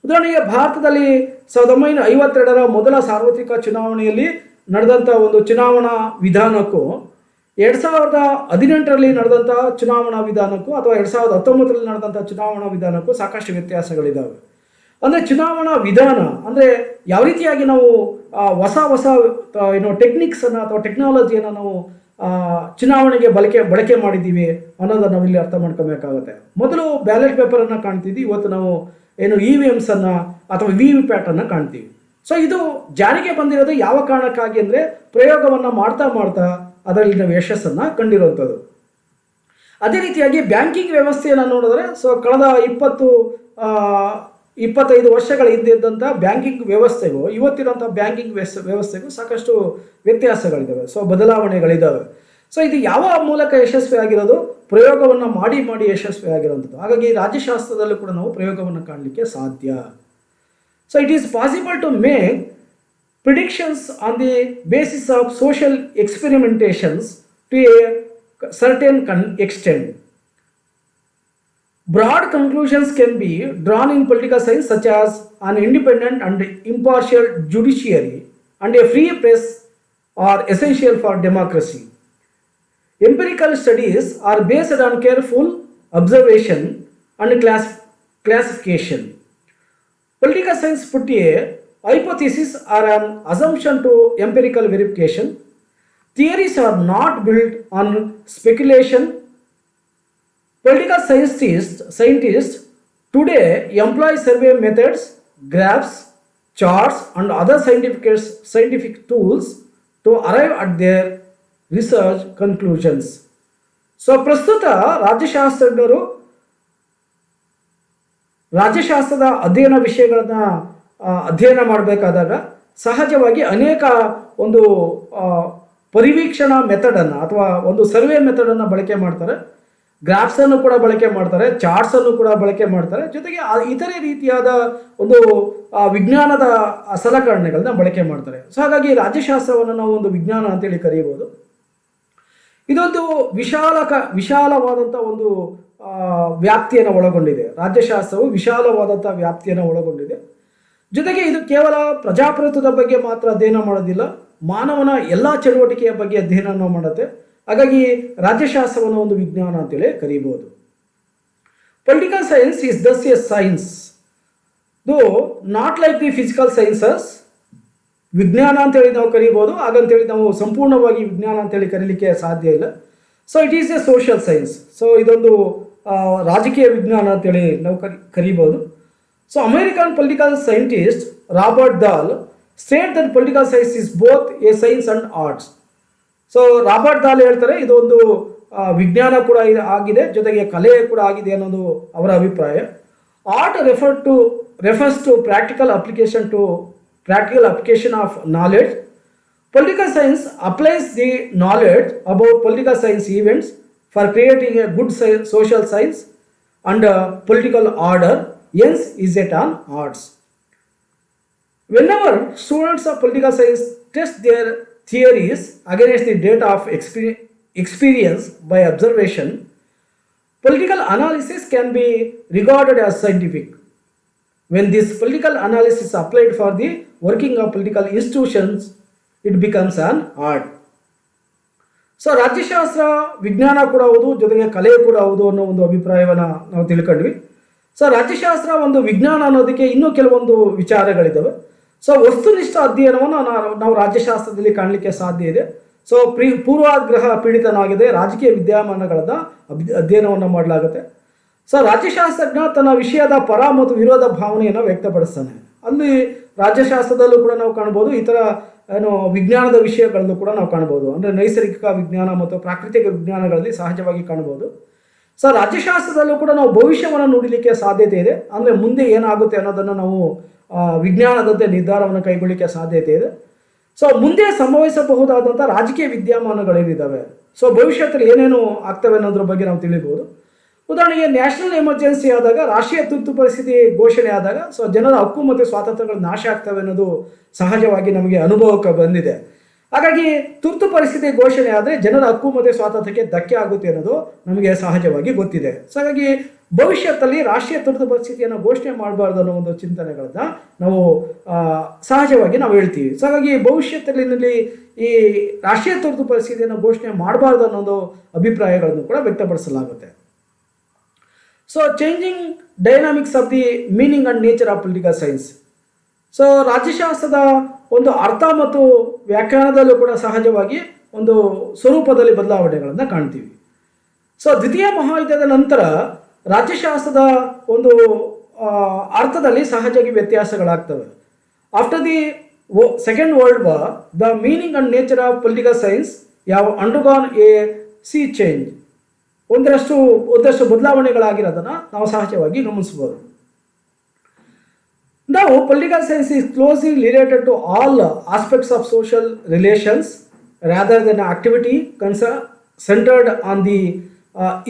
ಉದಾಹರಣೆಗೆ ಭಾರತದಲ್ಲಿ 1952ರ ಮೊದಲ ಸಾರ್ವತ್ರಿಕ ಚುನಾವಣೆಯಲ್ಲಿ ನಡೆದಂಥ ಒಂದು ಚುನಾವಣಾ ವಿಧಾನಕ್ಕೂ 2018ರಲ್ಲಿ ನಡೆದಂಥ ಚುನಾವಣಾ ವಿಧಾನಕ್ಕೂ ಅಥವಾ 2019ರಲ್ಲಿ ನಡೆದಂಥ ಚುನಾವಣಾ ವಿಧಾನಕ್ಕೂ ಸಾಕಷ್ಟು ವ್ಯತ್ಯಾಸಗಳಿದ್ದಾವೆ. ಅಂದರೆ ಚುನಾವಣಾ ವಿಧಾನ ಅಂದರೆ ಯಾವ ರೀತಿಯಾಗಿ ನಾವು ಹೊಸ ಹೊಸ ಟೆಕ್ನಿಕ್ಸನ್ನು ಅಥವಾ ಟೆಕ್ನಾಲಜಿಯನ್ನು ನಾವು ಚುನಾವಣೆಗೆ ಬಳಕೆ ಮಾಡಿದ್ದೀವಿ ಅನ್ನೋದನ್ನು ನಾವು ಇಲ್ಲಿ ಅರ್ಥ ಮಾಡ್ಕೊಬೇಕಾಗುತ್ತೆ. ಮೊದಲು ಬ್ಯಾಲೆಟ್ ಪೇಪರನ್ನು ಕಾಣ್ತಿದ್ವಿ, ಇವತ್ತು ನಾವು EVMs ಅನ್ನು ಅಥವಾ VVPAT ಅನ್ನು ಕಾಣ್ತೀವಿ. ಸೊ ಇದು ಜಾರಿಗೆ ಬಂದಿರೋದು ಯಾವ ಕಾರಣಕ್ಕಾಗಿ ಅಂದರೆ ಪ್ರಯೋಗವನ್ನು ಮಾಡ್ತಾ ಅದರಲ್ಲಿ ನಾವು ಯಶಸ್ಸನ್ನು ಕಂಡಿರುವಂಥದ್ದು. ಅದೇ ರೀತಿಯಾಗಿ ಬ್ಯಾಂಕಿಂಗ್ ವ್ಯವಸ್ಥೆಯನ್ನು ನೋಡಿದ್ರೆ ಸೊ ಕಳೆದ 25 ವರ್ಷಗಳ ಹಿಂದೆ ಇದ್ದಂಥ ಬ್ಯಾಂಕಿಂಗ್ ವ್ಯವಸ್ಥೆಗೂ ಇವತ್ತಿರೋಂಥ ಬ್ಯಾಂಕಿಂಗ್ ವ್ಯವಸ್ಥೆಗೂ ಸಾಕಷ್ಟು ವ್ಯತ್ಯಾಸಗಳಿದ್ದಾವೆ, ಸೊ ಬದಲಾವಣೆಗಳಿದ್ದಾವೆ. ಸೊ ಇದು ಯಾವ ಮೂಲಕ ಯಶಸ್ವಿ ಆಗಿರೋದು? ಪ್ರಯೋಗವನ್ನು ಮಾಡಿ ಯಶಸ್ವಿ ಆಗಿರೋಂಥದ್ದು. ಹಾಗಾಗಿ ರಾಜ್ಯಶಾಸ್ತ್ರದಲ್ಲೂ ಕೂಡ ನಾವು ಪ್ರಯೋಗವನ್ನು ಕಾಣಲಿಕ್ಕೆ ಸಾಧ್ಯ. So it is possible to make predictions on the basis of social experimentations to a certain extent. Broad conclusions can be drawn in political science, such as an independent and impartial judiciary and a free press are essential for democracy. Empirical studies are based on careful observation and classification. Political science put a hypothesis or an assumption to empirical verification. Theories are not built on speculation. Political scientists today employ survey methods, graphs, charts, and other scientific tools to arrive at their research conclusions. So, ಪ್ರಸ್ತುತ ರಾಜ್ಯಶಾಸ್ತ್ರಜ್ಞರು ರಾಜ್ಯಶಾಸ್ತ್ರದ ಅಧ್ಯಯನ ವಿಷಯಗಳನ್ನು ಅಧ್ಯಯನ ಮಾಡಬೇಕಾದಾಗ ಸಹಜವಾಗಿ ಅನೇಕ ಒಂದು ಪರಿವೀಕ್ಷಣಾ ಮೆಥಡನ್ನು ಅಥವಾ ಒಂದು ಸರ್ವೆ ಮೆಥಡನ್ನು ಬಳಕೆ ಮಾಡ್ತಾರೆ, ಗ್ರಾಫ್ಸನ್ನು ಕೂಡ ಬಳಕೆ ಮಾಡ್ತಾರೆ, ಚಾರ್ಟ್ಸನ್ನು ಕೂಡ ಬಳಕೆ ಮಾಡ್ತಾರೆ, ಜೊತೆಗೆ ಇತರೆ ರೀತಿಯಾದ ಒಂದು ವಿಜ್ಞಾನದ ಸಲಕರಣೆಗಳನ್ನ ಬಳಕೆ ಮಾಡ್ತಾರೆ. ಸೊ ಹಾಗಾಗಿ ರಾಜ್ಯಶಾಸ್ತ್ರವನ್ನು ನಾವು ಒಂದು ವಿಜ್ಞಾನ ಅಂತೇಳಿ ಕರೀಬೋದು. ಇದೊಂದು ವಿಶಾಲವಾದಂಥ ಒಂದು ವ್ಯಾಪ್ತಿಯನ್ನು ಒಳಗೊಂಡಿದೆ. ರಾಜ್ಯಶಾಸ್ತ್ರವು ವಿಶಾಲವಾದಂಥ ವ್ಯಾಪ್ತಿಯನ್ನು ಒಳಗೊಂಡಿದೆ. ಜೊತೆಗೆ ಇದು ಕೇವಲ ಪ್ರಜಾಪ್ರಭುತ್ವದ ಬಗ್ಗೆ ಮಾತ್ರ ಅಧ್ಯಯನ ಮಾಡೋದಿಲ್ಲ, ಮಾನವನ ಎಲ್ಲ ಚಟುವಟಿಕೆಯ ಬಗ್ಗೆ ಅಧ್ಯಯನ ಮಾಡುತ್ತೆ. ಹಾಗಾಗಿ ರಾಜ್ಯಶಾಸ್ತ್ರವನ್ನು ಒಂದು ವಿಜ್ಞಾನ ಅಂತೇಳಿ ಕರೀಬೋದು. Political science is thus a science though not like the physical sciences. ವಿಜ್ಞಾನ ಅಂತೇಳಿ ನಾವು ಕರೀಬೋದು, ಹಾಗಂತೇಳಿ ನಾವು ಸಂಪೂರ್ಣವಾಗಿ ವಿಜ್ಞಾನ ಅಂತೇಳಿ ಕರೀಲಿಕ್ಕೆ ಸಾಧ್ಯ ಇಲ್ಲ. So it is a social science. So ಇದೊಂದು ರಾಜಕೀಯ ವಿಜ್ಞಾನ ಅಂತೇಳಿ ನಾವು ಕರೀಬೋದು. So American political scientist Robert Dahl state that political science is both a science and arts. So Robert Dahl ಹೇಳ್ತಾರೆ ಇದು ಒಂದು ವಿಜ್ಞಾನ ಕೂಡ ಆಗಿದೆ, ಜೊತೆಗೆ ಕಲೆ ಕೂಡ ಆಗಿದೆ ಅನ್ನೋದು ಅವರ ಅಭಿಪ್ರಾಯ. Art refers to practical application of knowledge. Political science applies the knowledge about political science events for creating a good social science and political order. Hence is it an arts. Whenever students of political science test their theories against the data of experience by observation, political analysis can be regarded as scientific. When this political analysis is applied for the working of political institutions, it becomes an art. So ರಾಜ್ಯಶಾಸ್ತ್ರ ವಿಜ್ಞಾನ ಕೂಡ ಹೌದು, ಜೊತೆಗೆ ಕಲೆ ಕೂಡ ಹೌದು ಅನ್ನೋ ಒಂದು ಅಭಿಪ್ರಾಯವನ್ನು ನಾವು ತಿಳ್ಕೊಂಡ್ವಿ. ಸೊ ರಾಜ್ಯಶಾಸ್ತ್ರ ಒಂದು ವಿಜ್ಞಾನ ಅನ್ನೋದಕ್ಕೆ ಇನ್ನೂ ಕೆಲವೊಂದು ವಿಚಾರಗಳಿದ್ದಾವೆ. ಸೊ ವಸ್ತುನಿಷ್ಠ ಅಧ್ಯಯನವನ್ನು ನಾವು ರಾಜ್ಯಶಾಸ್ತ್ರದಲ್ಲಿ ಕಾಣಲಿಕ್ಕೆ ಸಾಧ್ಯ ಇದೆ. ಸೊ ಪೂರ್ವಾಗ್ರಹ ಪೀಡಿತನಾಗಿದೆ ರಾಜಕೀಯ ವಿದ್ಯಮಾನಗಳನ್ನ ಅಧ್ಯಯನವನ್ನು ಮಾಡಲಾಗುತ್ತೆ. ಸೊ ರಾಜ್ಯಶಾಸ್ತ್ರಜ್ಞ ತನ್ನ ವಿಷಯದ ಪರ ಮತ್ತು ವಿರೋಧ ಭಾವನೆಯನ್ನು ವ್ಯಕ್ತಪಡಿಸ್ತಾನೆ. ಅಲ್ಲಿ ರಾಜ್ಯಶಾಸ್ತ್ರದಲ್ಲೂ ಕೂಡ ನಾವು ಕಾಣ್ಬೋದು, ಇತರ ವಿಜ್ಞಾನದ ವಿಷಯಗಳಲ್ಲೂ ಕೂಡ ನಾವು ಕಾಣ್ಬೋದು. ಅಂದರೆ ನೈಸರ್ಗಿಕ ವಿಜ್ಞಾನ ಮತ್ತು ಪ್ರಾಕೃತಿಕ ವಿಜ್ಞಾನಗಳಲ್ಲಿ ಸಹಜವಾಗಿ ಕಾಣ್ಬೋದು. ಸೊ ರಾಜ್ಯಶಾಸ್ತ್ರದಲ್ಲೂ ಕೂಡ ನಾವು ಭವಿಷ್ಯವನ್ನು ನೋಡಲಿಕ್ಕೆ ಸಾಧ್ಯತೆ ಇದೆ. ಅಂದರೆ ಮುಂದೆ ಏನಾಗುತ್ತೆ ಅನ್ನೋದನ್ನು ನಾವು ವಿಜ್ಞಾನದಂತೆ ನಿರ್ಧಾರವನ್ನು ಕೈಗೊಳ್ಳಲಿಕ್ಕೆ ಸಾಧ್ಯತೆ ಇದೆ. ಸೊ ಮುಂದೆ ಸಂಭವಿಸಬಹುದಾದಂಥ ರಾಜಕೀಯ ವಿದ್ಯಮಾನಗಳೇನಿದ್ದಾವೆ, ಸೊ ಭವಿಷ್ಯದಲ್ಲಿ ಏನೇನು ಆಗ್ತವೆ ಅನ್ನೋದ್ರ ಬಗ್ಗೆ ನಾವು ತಿಳಿಬೋದು. ಉದಾಹರಣೆಗೆ ನ್ಯಾಷನಲ್ ಎಮರ್ಜೆನ್ಸಿ ಆದಾಗ, ರಾಷ್ಟ್ರೀಯ ತುರ್ತು ಪರಿಸ್ಥಿತಿ ಘೋಷಣೆ ಆದಾಗ ಸೊ ಜನರ ಹಕ್ಕು ಮತ್ತು ಸ್ವಾತಂತ್ರ್ಯಗಳು ನಾಶ ಆಗ್ತವೆ ಅನ್ನೋದು ಸಹಜವಾಗಿ ನಮಗೆ ಅನುಭವಕ್ಕೆ ಬಂದಿದೆ. ಹಾಗಾಗಿ ತುರ್ತು ಪರಿಸ್ಥಿತಿ ಘೋಷಣೆ ಆದರೆ ಜನರ ಹಕ್ಕು ಮತ್ತು ಸ್ವಾತಂತ್ರ್ಯಕ್ಕೆ ಧಕ್ಕೆ ಆಗುತ್ತೆ ಅನ್ನೋದು ನಮಗೆ ಸಹಜವಾಗಿ ಗೊತ್ತಿದೆ. ಸೊ ಹಾಗಾಗಿ ಭವಿಷ್ಯದಲ್ಲಿ ರಾಷ್ಟ್ರೀಯ ತುರ್ತು ಪರಿಸ್ಥಿತಿಯನ್ನು ಘೋಷಣೆ ಮಾಡಬಾರ್ದು ಅನ್ನೋ ಒಂದು ಚಿಂತನೆಗಳನ್ನ ನಾವು ಸಹಜವಾಗಿ ನಾವು ಹೇಳ್ತೀವಿ. ಸೊ ಹಾಗಾಗಿ ಭವಿಷ್ಯದಲ್ಲಿ ಈ ರಾಷ್ಟ್ರೀಯ ತುರ್ತು ಪರಿಸ್ಥಿತಿಯನ್ನು ಘೋಷಣೆ ಮಾಡಬಾರ್ದು ಅನ್ನೋದು ಅಭಿಪ್ರಾಯಗಳನ್ನು ಕೂಡ ವ್ಯಕ್ತಪಡಿಸಲಾಗುತ್ತೆ. So changing dynamics of the meaning and nature of political science. So ರಾಜ್ಯಶಾಸ್ತ್ರದ ಒಂದು ಅರ್ಥ ಮತ್ತು ವ್ಯಾಖ್ಯಾನದಲ್ಲೂ ಕೂಡ ಸಹಜವಾಗಿ ಒಂದು ಸ್ವರೂಪದಲ್ಲಿ ಬದಲಾವಣೆಗಳನ್ನು ಕಾಣ್ತೀವಿ. ಸೊ ದ್ವಿತೀಯ ಮಹಾಯುದ್ಧದ ನಂತರ ರಾಜ್ಯಶಾಸ್ತ್ರದ ಒಂದು ಅರ್ಥದಲ್ಲಿ ಸಹಜವಾಗಿ ವ್ಯತ್ಯಾಸಗಳಾಗ್ತವೆ. After the second world war the meaning and nature of political science ಯಾವ ಅಂಡರ್ಗಾನ್ ಎ ಸಿ ಚೇಂಜ್, ಒಂದಷ್ಟು ಬದಲಾವಣೆಗಳಾಗಿರೋದನ್ನು ನಾವು ಸಹಜವಾಗಿ ಗಮನಿಸಬಹುದು. Now, political science is closely related to all aspects of social relations rather than activity centered on the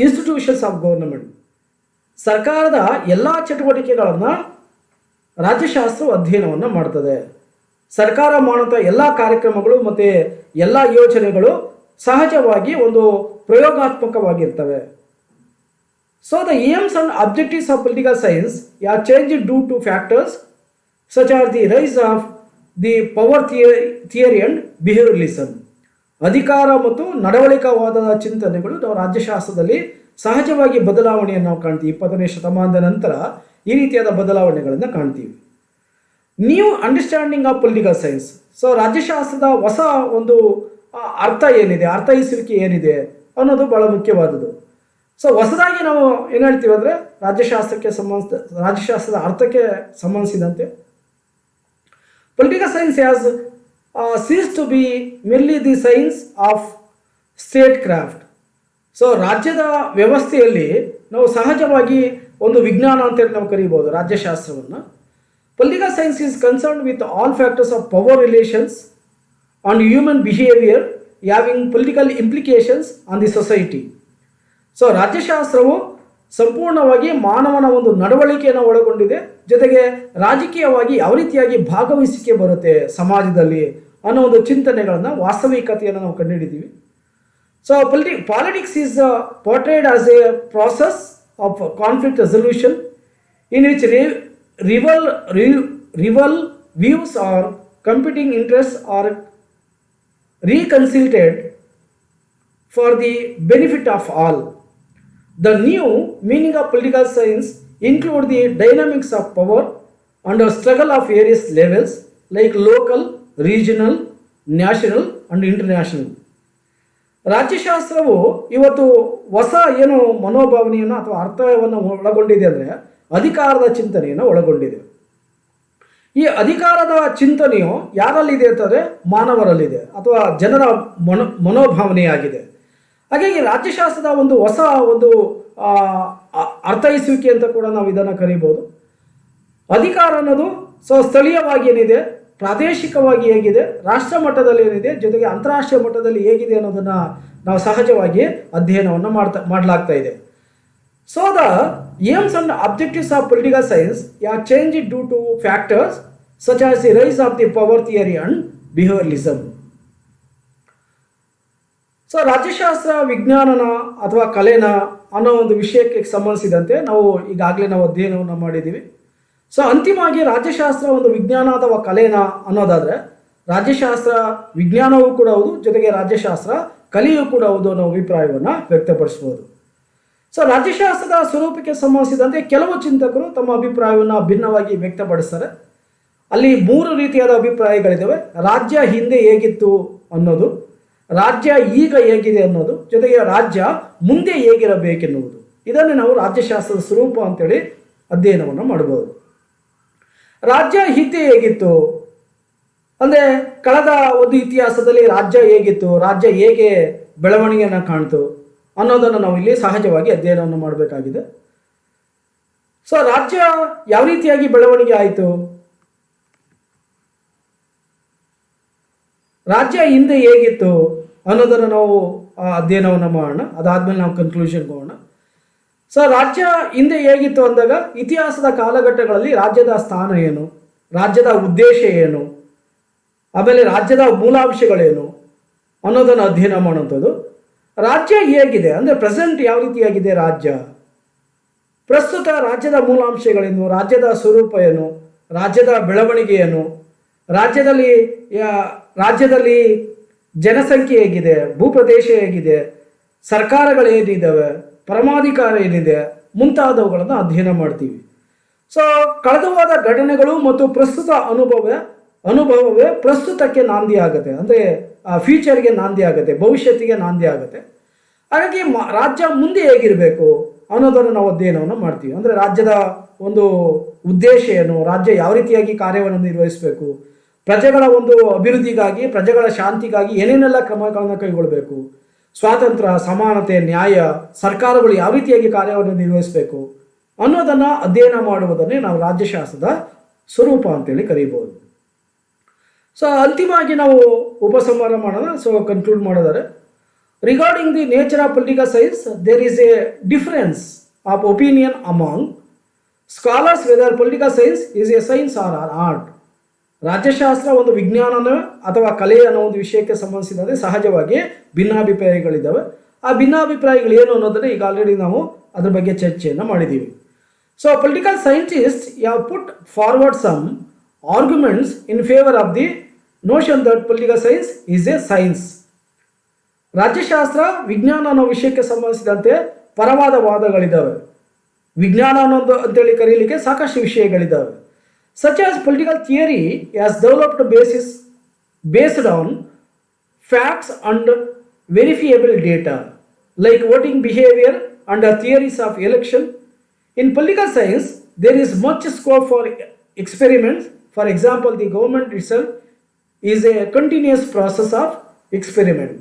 institutions of government. ಸರ್ಕಾರದ ಎಲ್ಲ ಚಟುವಟಿಕೆಗಳನ್ನು ರಾಜ್ಯಶಾಸ್ತ್ರವು ಅಧ್ಯಯನವನ್ನು ಮಾಡ್ತದೆ. ಸರ್ಕಾರ ಮಾಡುವಂಥ ಎಲ್ಲ ಕಾರ್ಯಕ್ರಮಗಳು ಮತ್ತು ಎಲ್ಲ ಯೋಜನೆಗಳು ಸಹಜವಾಗಿ ಒಂದು ಪ್ರಯೋಗಾತ್ಮಕವಾಗಿರ್ತವೆ. So the aims and objectives of political science are change due to factors such as the rise of the power theory and behavioralism. ಅಧಿಕಾರ ಮತ್ತು ನಡವಳಿಕಾವಾದದ ಚಿಂತನೆಗಳು ನಾವು ರಾಜ್ಯಶಾಸ್ತ್ರದಲ್ಲಿ ಸಹಜವಾಗಿ ಬದಲಾವಣೆಯನ್ನು ನಾವು ಕಾಣ್ತೀವಿ. 20ನೇ ಶತಮಾನದ ನಂತರ ಈ ರೀತಿಯಾದ ಬದಲಾವಣೆಗಳನ್ನು ಕಾಣ್ತೀವಿ. New understanding of political science. So ರಾಜ್ಯಶಾಸ್ತ್ರದ ಹೊಸ ಒಂದು ಅರ್ಥ ಏನಿದೆ, ಅರ್ಥೈಸುವಿಕೆ ಏನಿದೆ ಅನ್ನೋದು ಬಹಳ ಮುಖ್ಯವಾದದ್ದು. ಸೊ ಹೊಸದಾಗಿ ನಾವು ಏನು ಹೇಳ್ತೀವಿ ಅಂದರೆ ರಾಜ್ಯಶಾಸ್ತ್ರದ ಅರ್ಥಕ್ಕೆ ಸಂಬಂಧಿಸಿದಂತೆ political science has ceased to be merely the science of statecraft. So ರಾಜ್ಯದ ವ್ಯವಸ್ಥೆಯಲ್ಲಿ ನಾವು ಸಹಜವಾಗಿ ಒಂದು ವಿಜ್ಞಾನ ಅಂತೇಳಿ ನಾವು ಕರೀಬೋದು ರಾಜ್ಯಶಾಸ್ತ್ರವನ್ನು. Political science is concerned with all factors of power relations and human behaviour having political implications on the society. So ರಾಜ್ಯಶಾಸ್ತ್ರವು ಸಂಪೂರ್ಣವಾಗಿ ಮಾನವನ ಒಂದು ನಡವಳಿಕೆಯನ್ನು ಒಳಗೊಂಡಿದೆ, ಜೊತೆಗೆ ರಾಜಕೀಯವಾಗಿ ಯಾವ ರೀತಿಯಾಗಿ ಭಾಗವಹಿಸಿಕೆ ಬರುತ್ತೆ ಸಮಾಜದಲ್ಲಿ ಅನ್ನೋ ಒಂದು ಚಿಂತನೆಗಳನ್ನು, ವಾಸ್ತವಿಕತೆಯನ್ನು ನಾವು ಕಂಡುಹಿಡಿದೀವಿ. So politics is portrayed as a process of conflict resolution in which rival views or competing interests are reconciled for the benefit of all. The new meaning of political science include the dynamics of power and the struggle of various levels like local, regional, national and international. ರಾಜ್ಯಶಾಸ್ತ್ರವು ಇವತ್ತು ಹೊಸ ಏನು ಮನೋಭಾವನೆಯನ್ನು ಅಥವಾ ಅರ್ಥವನ್ನು ಒಳಗೊಂಡಿದೆ ಅಂದರೆ ಅಧಿಕಾರದ ಚಿಂತನೆಯನ್ನು ಒಳಗೊಂಡಿದೆ. ಈ ಅಧಿಕಾರದ ಚಿಂತನೆಯು ಯಾರಲ್ಲಿದೆ ಅಂತಂದರೆ ಮಾನವರಲ್ಲಿದೆ ಅಥವಾ ಜನರ ಮನೋಭಾವನೆಯಾಗಿದೆ. ಹಾಗಾಗಿ ರಾಜ್ಯಶಾಸ್ತ್ರದ ಒಂದು ಹೊಸ ಒಂದು ಅರ್ಥೈಸುವಿಕೆ ಅಂತ ಕೂಡ ನಾವು ಇದನ್ನು ಕರೀಬೋದು. ಅಧಿಕಾರ ಅನ್ನೋದು ಸ್ಥಳೀಯವಾಗಿ ಏನಿದೆ, ಪ್ರಾದೇಶಿಕವಾಗಿ ಹೇಗಿದೆ, ರಾಷ್ಟ್ರ ಮಟ್ಟದಲ್ಲಿ ಏನಿದೆ, ಜೊತೆಗೆ ಅಂತಾರಾಷ್ಟ್ರೀಯ ಮಟ್ಟದಲ್ಲಿ ಹೇಗಿದೆ ಅನ್ನೋದನ್ನು ನಾವು ಸಹಜವಾಗಿ ಅಧ್ಯಯನವನ್ನು ಮಾಡಲಾಗ್ತಾ ಇದೆ. So the aims and objectives of political science are change due to factors such as the rise of the power theory and behaviouralism. So ರಾಜ್ಯಶಾಸ್ತ್ರ ವಿಜ್ಞಾನನ ಅಥವಾ ಕಲೆನ ಅನ್ನೋ ಒಂದು ವಿಷಯಕ್ಕೆ ಸಂಬಂಧಿಸಿದಂತೆ ನಾವು ಈಗಾಗಲೇ ಅಧ್ಯಯನವನ್ನು ಮಾಡಿದ್ದೀವಿ. ಸೊ ಅಂತಿಮವಾಗಿ ರಾಜ್ಯಶಾಸ್ತ್ರ ಒಂದು ವಿಜ್ಞಾನ ಅಥವಾ ಕಲೆನ ಅನ್ನೋದಾದರೆ ರಾಜ್ಯಶಾಸ್ತ್ರ ವಿಜ್ಞಾನವೂ ಕೂಡ ಹೌದು, ಜೊತೆಗೆ ರಾಜ್ಯಶಾಸ್ತ್ರ ಕಲೆಯೂ ಕೂಡ ಹೌದು ಅನ್ನೋ ಅಭಿಪ್ರಾಯವನ್ನು ವ್ಯಕ್ತಪಡಿಸ್ಬೋದು. ಸೊ ರಾಜ್ಯಶಾಸ್ತ್ರದ ಸ್ವರೂಪಕ್ಕೆ ಸಂಬಂಧಿಸಿದಂತೆ ಕೆಲವು ಚಿಂತಕರು ತಮ್ಮ ಅಭಿಪ್ರಾಯವನ್ನು ಭಿನ್ನವಾಗಿ ವ್ಯಕ್ತಪಡಿಸ್ತಾರೆ. ಅಲ್ಲಿ 3 ರೀತಿಯಾದ ಅಭಿಪ್ರಾಯಗಳಿದ್ದಾವೆ. ರಾಜ್ಯ ಹಿಂದೆ ಹೇಗಿತ್ತು ಅನ್ನೋದು, ರಾಜ್ಯ ಈಗ ಹೇಗಿದೆ ಅನ್ನೋದು, ಜೊತೆಗೆ ರಾಜ್ಯ ಮುಂದೆ ಹೇಗಿರಬೇಕೆನ್ನುವುದು. ಇದನ್ನು ನಾವು ರಾಜ್ಯಶಾಸ್ತ್ರದ ಸ್ವರೂಪ ಅಂತೇಳಿ ಅಧ್ಯಯನವನ್ನು ಮಾಡಬಹುದು. ರಾಜ್ಯ ಹಿಂದೆ ಹೇಗಿತ್ತು ಅಂದರೆ ಕಳೆದ ಒಂದು ಇತಿಹಾಸದಲ್ಲಿ ರಾಜ್ಯ ಹೇಗಿತ್ತು, ರಾಜ್ಯ ಹೇಗೆ ಬೆಳವಣಿಗೆಯನ್ನು ಕಾಣ್ತು ಅನ್ನೋದನ್ನು ನಾವು ಇಲ್ಲಿ ಸಹಜವಾಗಿ ಅಧ್ಯಯನವನ್ನು ಮಾಡಬೇಕಾಗಿದೆ. ಸೊ ರಾಜ್ಯ ಯಾವ ರೀತಿಯಾಗಿ ಬೆಳವಣಿಗೆ ಆಯಿತು, ರಾಜ್ಯ ಹಿಂದೆ ಹೇಗಿತ್ತು ಅನ್ನೋದನ್ನು ನಾವು ಅಧ್ಯಯನವನ್ನು ಮಾಡೋಣ. ಅದಾದಮೇಲೆ ನಾವು ಕನ್ಕ್ಲೂಷನ್ಗೆ ಹೋಗೋಣ. ಸೊ ರಾಜ್ಯ ಹಿಂದೆ ಹೇಗಿತ್ತು ಅಂದಾಗ ಇತಿಹಾಸದ ಕಾಲಘಟ್ಟಗಳಲ್ಲಿ ರಾಜ್ಯದ ಸ್ಥಾನ ಏನು, ರಾಜ್ಯದ ಉದ್ದೇಶ ಏನು, ಆಮೇಲೆ ರಾಜ್ಯದ ಮೂಲಾಂಶಗಳೇನು ಅನ್ನೋದನ್ನು ಅಧ್ಯಯನ ಮಾಡುವಂಥದ್ದು. ರಾಜ್ಯ ಹೇಗಿದೆ ಅಂದರೆ ಪ್ರೆಸೆಂಟ್ ಯಾವ ರೀತಿಯಾಗಿದೆ ರಾಜ್ಯ, ಪ್ರಸ್ತುತ ರಾಜ್ಯದ ಮೂಲಾಂಶಗಳೇನು, ರಾಜ್ಯದ ಸ್ವರೂಪ ಏನು, ರಾಜ್ಯದ ಬೆಳವಣಿಗೆ ಏನು, ರಾಜ್ಯದಲ್ಲಿ ಜನಸಂಖ್ಯೆ ಹೇಗಿದೆ, ಭೂಪ್ರದೇಶ ಹೇಗಿದೆ, ಸರ್ಕಾರಗಳೇನಿದ್ದಾವೆ, ಪರಮಾಧಿಕಾರ ಏನಿದೆ, ಮುಂತಾದವುಗಳನ್ನು ಅಧ್ಯಯನ ಮಾಡ್ತೀವಿ. ಸೊ ಕಳೆದು ಹೋದ ಘಟನೆಗಳು ಮತ್ತು ಪ್ರಸ್ತುತ ಅನುಭವವೇ ಪ್ರಸ್ತುತಕ್ಕೆ ನಾಂದಿ ಆಗುತ್ತೆ, ಅಂದರೆ ಫ್ಯೂಚರ್ಗೆ ನಾಂದಿ ಆಗುತ್ತೆ, ಭವಿಷ್ಯತ್ತಿಗೆ ನಾಂದಿ ಆಗುತ್ತೆ. ಹಾಗಾಗಿ ರಾಜ್ಯ ಮುಂದೆ ಹೇಗಿರಬೇಕು ಅನ್ನೋದನ್ನು ನಾವು ಅಧ್ಯಯನವನ್ನು ಮಾಡ್ತೀವಿ. ಅಂದರೆ ರಾಜ್ಯದ ಒಂದು ಉದ್ದೇಶ ಏನು, ರಾಜ್ಯ ಯಾವ ರೀತಿಯಾಗಿ ಕಾರ್ಯವನ್ನು ನಿರ್ವಹಿಸಬೇಕು, ಪ್ರಜೆಗಳ ಒಂದು ಅಭಿವೃದ್ಧಿಗಾಗಿ, ಪ್ರಜೆಗಳ ಶಾಂತಿಗಾಗಿ ಏನೇನೆಲ್ಲ ಕ್ರಮಗಳನ್ನು ಕೈಗೊಳ್ಳಬೇಕು, ಸ್ವಾತಂತ್ರ್ಯ, ಸಮಾನತೆ, ನ್ಯಾಯ, ಸರ್ಕಾರಗಳು ಯಾವ ರೀತಿಯಾಗಿ ಕಾರ್ಯವನ್ನು ನಿರ್ವಹಿಸಬೇಕು ಅನ್ನೋದನ್ನು ಅಧ್ಯಯನ ಮಾಡುವುದನ್ನೇ ನಾವು ರಾಜ್ಯಶಾಸ್ತ್ರದ ಸ್ವರೂಪ ಅಂತೇಳಿ ಕರೀಬೋದು. ಸೊ ಅಂತಿಮವಾಗಿ ನಾವು ಉಪಸಂಹಾರ ಮಾಡೋಣ. ಸೊ ಕನ್ಕ್ಲೂಡ್ ಮಾಡೋದಾದ್ರೆ, regarding the nature of political science there is a difference of opinion among scholars whether political science is a science or art. ರಾಜ್ಯಶಾಸ್ತ್ರ ಒಂದು ವಿಜ್ಞಾನನ ಅಥವಾ ಕಲೆ ಅನ್ನೋ ಒಂದು ವಿಷಯಕ್ಕೆ ಸಂಬಂಧಿಸಿದಂತೆ ಸಹಜವಾಗಿ ಭಿನ್ನಾಭಿಪ್ರಾಯಗಳಿದ್ದಾವೆ. ಆ ಭಿನ್ನಾಭಿಪ್ರಾಯಗಳು ಏನು ಅನ್ನೋದನ್ನು ಈಗ ಆಲ್ರೆಡಿ ನಾವು ಅದ್ರ ಬಗ್ಗೆ ಚರ್ಚೆಯನ್ನು ಮಾಡಿದ್ದೀವಿ. So political scientist have put forward some arguments in favour of the notion that political science is a science. ರಾಜ್ಯಶಾಸ್ತ್ರ ವಿಜ್ಞಾನ ಅನ್ನೋ ವಿಷಯಕ್ಕೆ ಸಂಬಂಧಿಸಿದಂತೆ ಪರವಾದ ವಾದಗಳಿದ್ದಾವೆ. ವಿಜ್ಞಾನ ಅನ್ನೋದು ಅಂತೇಳಿ ಕರೀಲಿಕ್ಕೆ ಸಾಕಷ್ಟು ವಿಷಯಗಳಿದ್ದಾವೆ. Such as political theory has developed based on facts and verifiable data, like voting behavior and theories of election. In political science, there is much scope for experiments. For example, the government itself is a continuous process of experiment.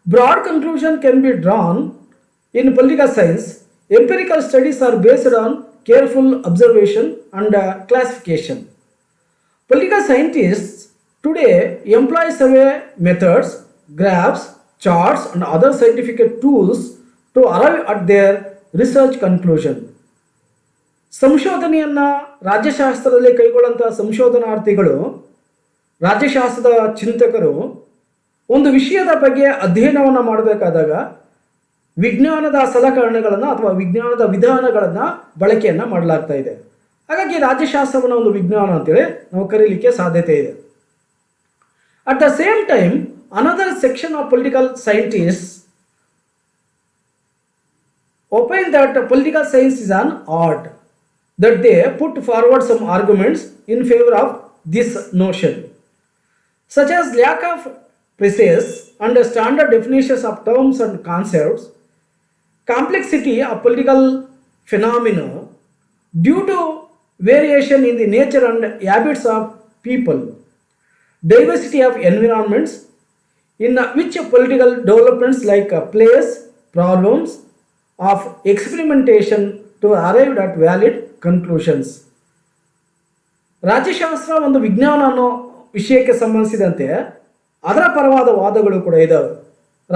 Broad conclusion can be drawn in political science. Empirical studies are based on careful observation and classification. Political scientists today employ survey methods, graphs, charts, and other scientific tools to arrive at their research conclusion. ಸಂಶೋಧನೆಯನ್ನು ರಾಜ್ಯಶಾಸ್ತ್ರದಲ್ಲಿ ಕೈಗೊಳ್ಳುವಂತಹ ಸಂಶೋಧನಾರ್ಥಿಗಳು, ರಾಜ್ಯಶಾಸ್ತ್ರದ ಚಿಂತಕರು ಒಂದು ವಿಷಯದ ಬಗ್ಗೆ ಅಧ್ಯಯನವನ್ನು ಮಾಡಬೇಕಾದಾಗ ವಿಜ್ಞಾನದ ಸಲಕರಣೆಗಳನ್ನು ಅಥವಾ ವಿಜ್ಞಾನದ ವಿಧಾನಗಳನ್ನು ಬಳಕೆಯನ್ನು ಮಾಡಲಾಗ್ತಾ ಇದೆ. ಹಾಗಾಗಿ ರಾಜ್ಯಶಾಸ್ತ್ರವನ್ನು ಒಂದು ವಿಜ್ಞಾನ ಅಂತೇಳಿ ನಾವು ಕರೀಲಿಕ್ಕೆ ಸಾಧ್ಯತೆ ಇದೆ. At the same time another section of political scientists opine that political science is an art, that they put forward some arguments in favor of this notion, such as lack of precise and standard definitions of terms and concepts, complexity of political phenomena due to variation in the nature and habits of people, diversity of environments in which political developments like place, problems of experimentation to arrive at valid conclusions. ರಾಜ್ಯಶಾಸ್ತ್ರ ಒಂದು ವಿಜ್ಞಾನ ಅನ್ನೋ ವಿಷಯಕ್ಕೆ ಸಂಬಂಧಿಸಿದಂತೆ ಅದರ ಪರವಾದ ವಾದಗಳು ಕೂಡ ಇದ್ದಾವೆ.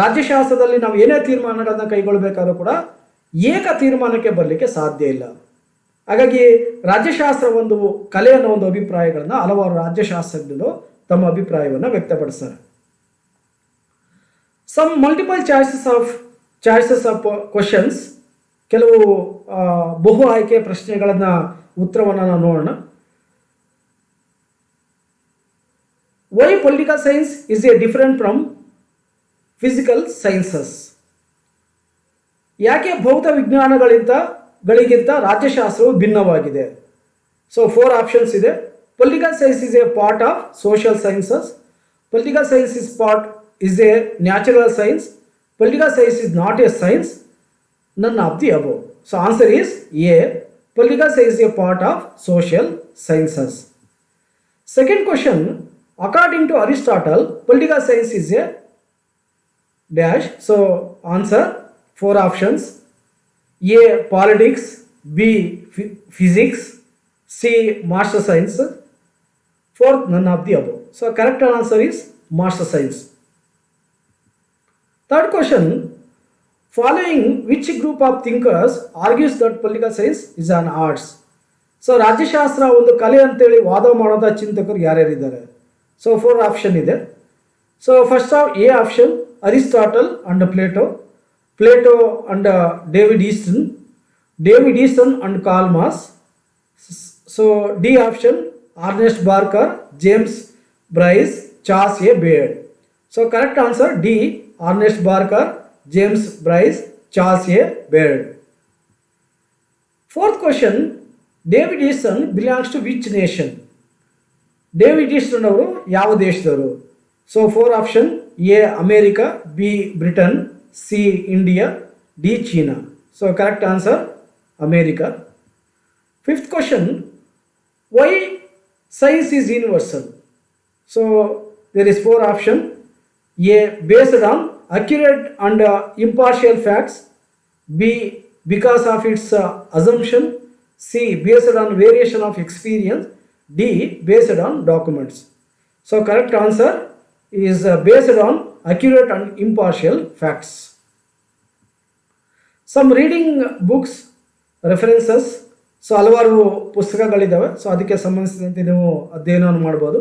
ರಾಜ್ಯಶಾಸ್ತ್ರದಲ್ಲಿ ನಾವು ಏನೇ ತೀರ್ಮಾನಗಳನ್ನು ಕೈಗೊಳ್ಳಬೇಕಾದ್ರೂ ಕೂಡ ಏಕ ತೀರ್ಮಾನಕ್ಕೆ ಬರಲಿಕ್ಕೆ ಸಾಧ್ಯ ಇಲ್ಲ. ಹಾಗಾಗಿ ರಾಜ್ಯಶಾಸ್ತ್ರ ಒಂದು ಕಲೆ ಅನ್ನೋ ಒಂದು ಅಭಿಪ್ರಾಯಗಳನ್ನು ಹಲವಾರು ರಾಜ್ಯಶಾಸ್ತ್ರಜ್ಞರು ತಮ್ಮ ಅಭಿಪ್ರಾಯವನ್ನು ವ್ಯಕ್ತಪಡಿಸ್ತಾರೆ. Some multiple choices of questions, ಕೆಲವು ಬಹು ಆಯ್ಕೆ ಪ್ರಶ್ನೆಗಳನ್ನು ಉತ್ತರವನ್ನು ನಾವು ನೋಡೋಣ. Why political science is a different from physical sciences. ಯಾಕೆ ಭೌತ ವಿಜ್ಞಾನಗಳಿಗಿಂತ ರಾಜ್ಯಶಾಸ್ತ್ರವು ಭಿನ್ನವಾಗಿದೆ? ಸೊ 4 ಆಪ್ಷನ್ಸ್ ಇದೆ. Political science is a part of social sciences, political science is a natural science, political science is not a science, none of the above. So answer is A, political science is a part of social sciences. Second question, according to Aristotle, political science is a dash. So answer 4 options. A, politics, B, physics, C, master science. Fourth, none of the above. So correct answer is master science. Third question, following which group of thinkers argues that political science is an arts? So ರಾಜ್ಯಶಾಸ್ತ್ರ ಒಂದು ಕಲೆ ಅಂತೇಳಿ ವಾದ ಮಾಡೋದ ಚಿಂತಕರು ಯಾರ್ಯಾರಿದ್ದಾರೆ? So 4 option ಇದೆ. So first A option Aristotle and Plato and David Easton and Karl Marx. So D option Ernest Barker, James Bryce, Charles A Beard. So correct answer D, Ernest Barker, James Bryce, Charles A Beard. Fourth question, David Easton belongs to which nation? David Easton ಅವರು ಯಾವ ದೇಶದವರು? So 4 option: A America, B Britain, C India, D China. So correct answer America. Fifth question, why science is universal? So there is 4 option: A, based on accurate and impartial facts, B, because of its assumption, C, based on variation of experience, D, based on documents. So correct answer is based on accurate and impartial facts. Some reading books references. So ಹಲವಾರು ಪುಸ್ತಕಗಳಿದ್ದಾವೆ, so ಅದಕ್ಕೆ ಸಂಬಂಧಿಸಿದಂತೆ ನೀವು ಅಧ್ಯಯನವನ್ನು ಮಾಡ್ಬೋದು.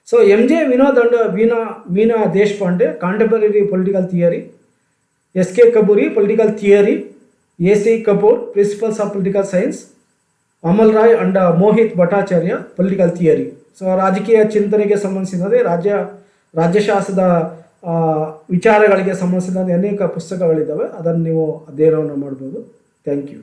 So MJ Vinod and Meena Deshpande, contemporary political theory. SK Kapoor, political theory. AC Kapur, principles of political science. Amal Roy and Mohit Bhattacharya, political theory. So ರಾಜಕೀಯ ಚಿಂತನೆಗೆ ಸಂಬಂಧಿಸಿದಂತೆ ರಾಜ್ಯಶಾಸ್ತ್ರದ ವಿಚಾರಗಳಿಗೆ ಸಂಬಂಧಿಸಿದಂತೆ ಅನೇಕ ಪುಸ್ತಕಗಳಿದ್ದಾವೆ, ಅದನ್ನು ನೀವು ಅಧ್ಯಯನವನ್ನು ಮಾಡ್ಬೋದು. Thank you.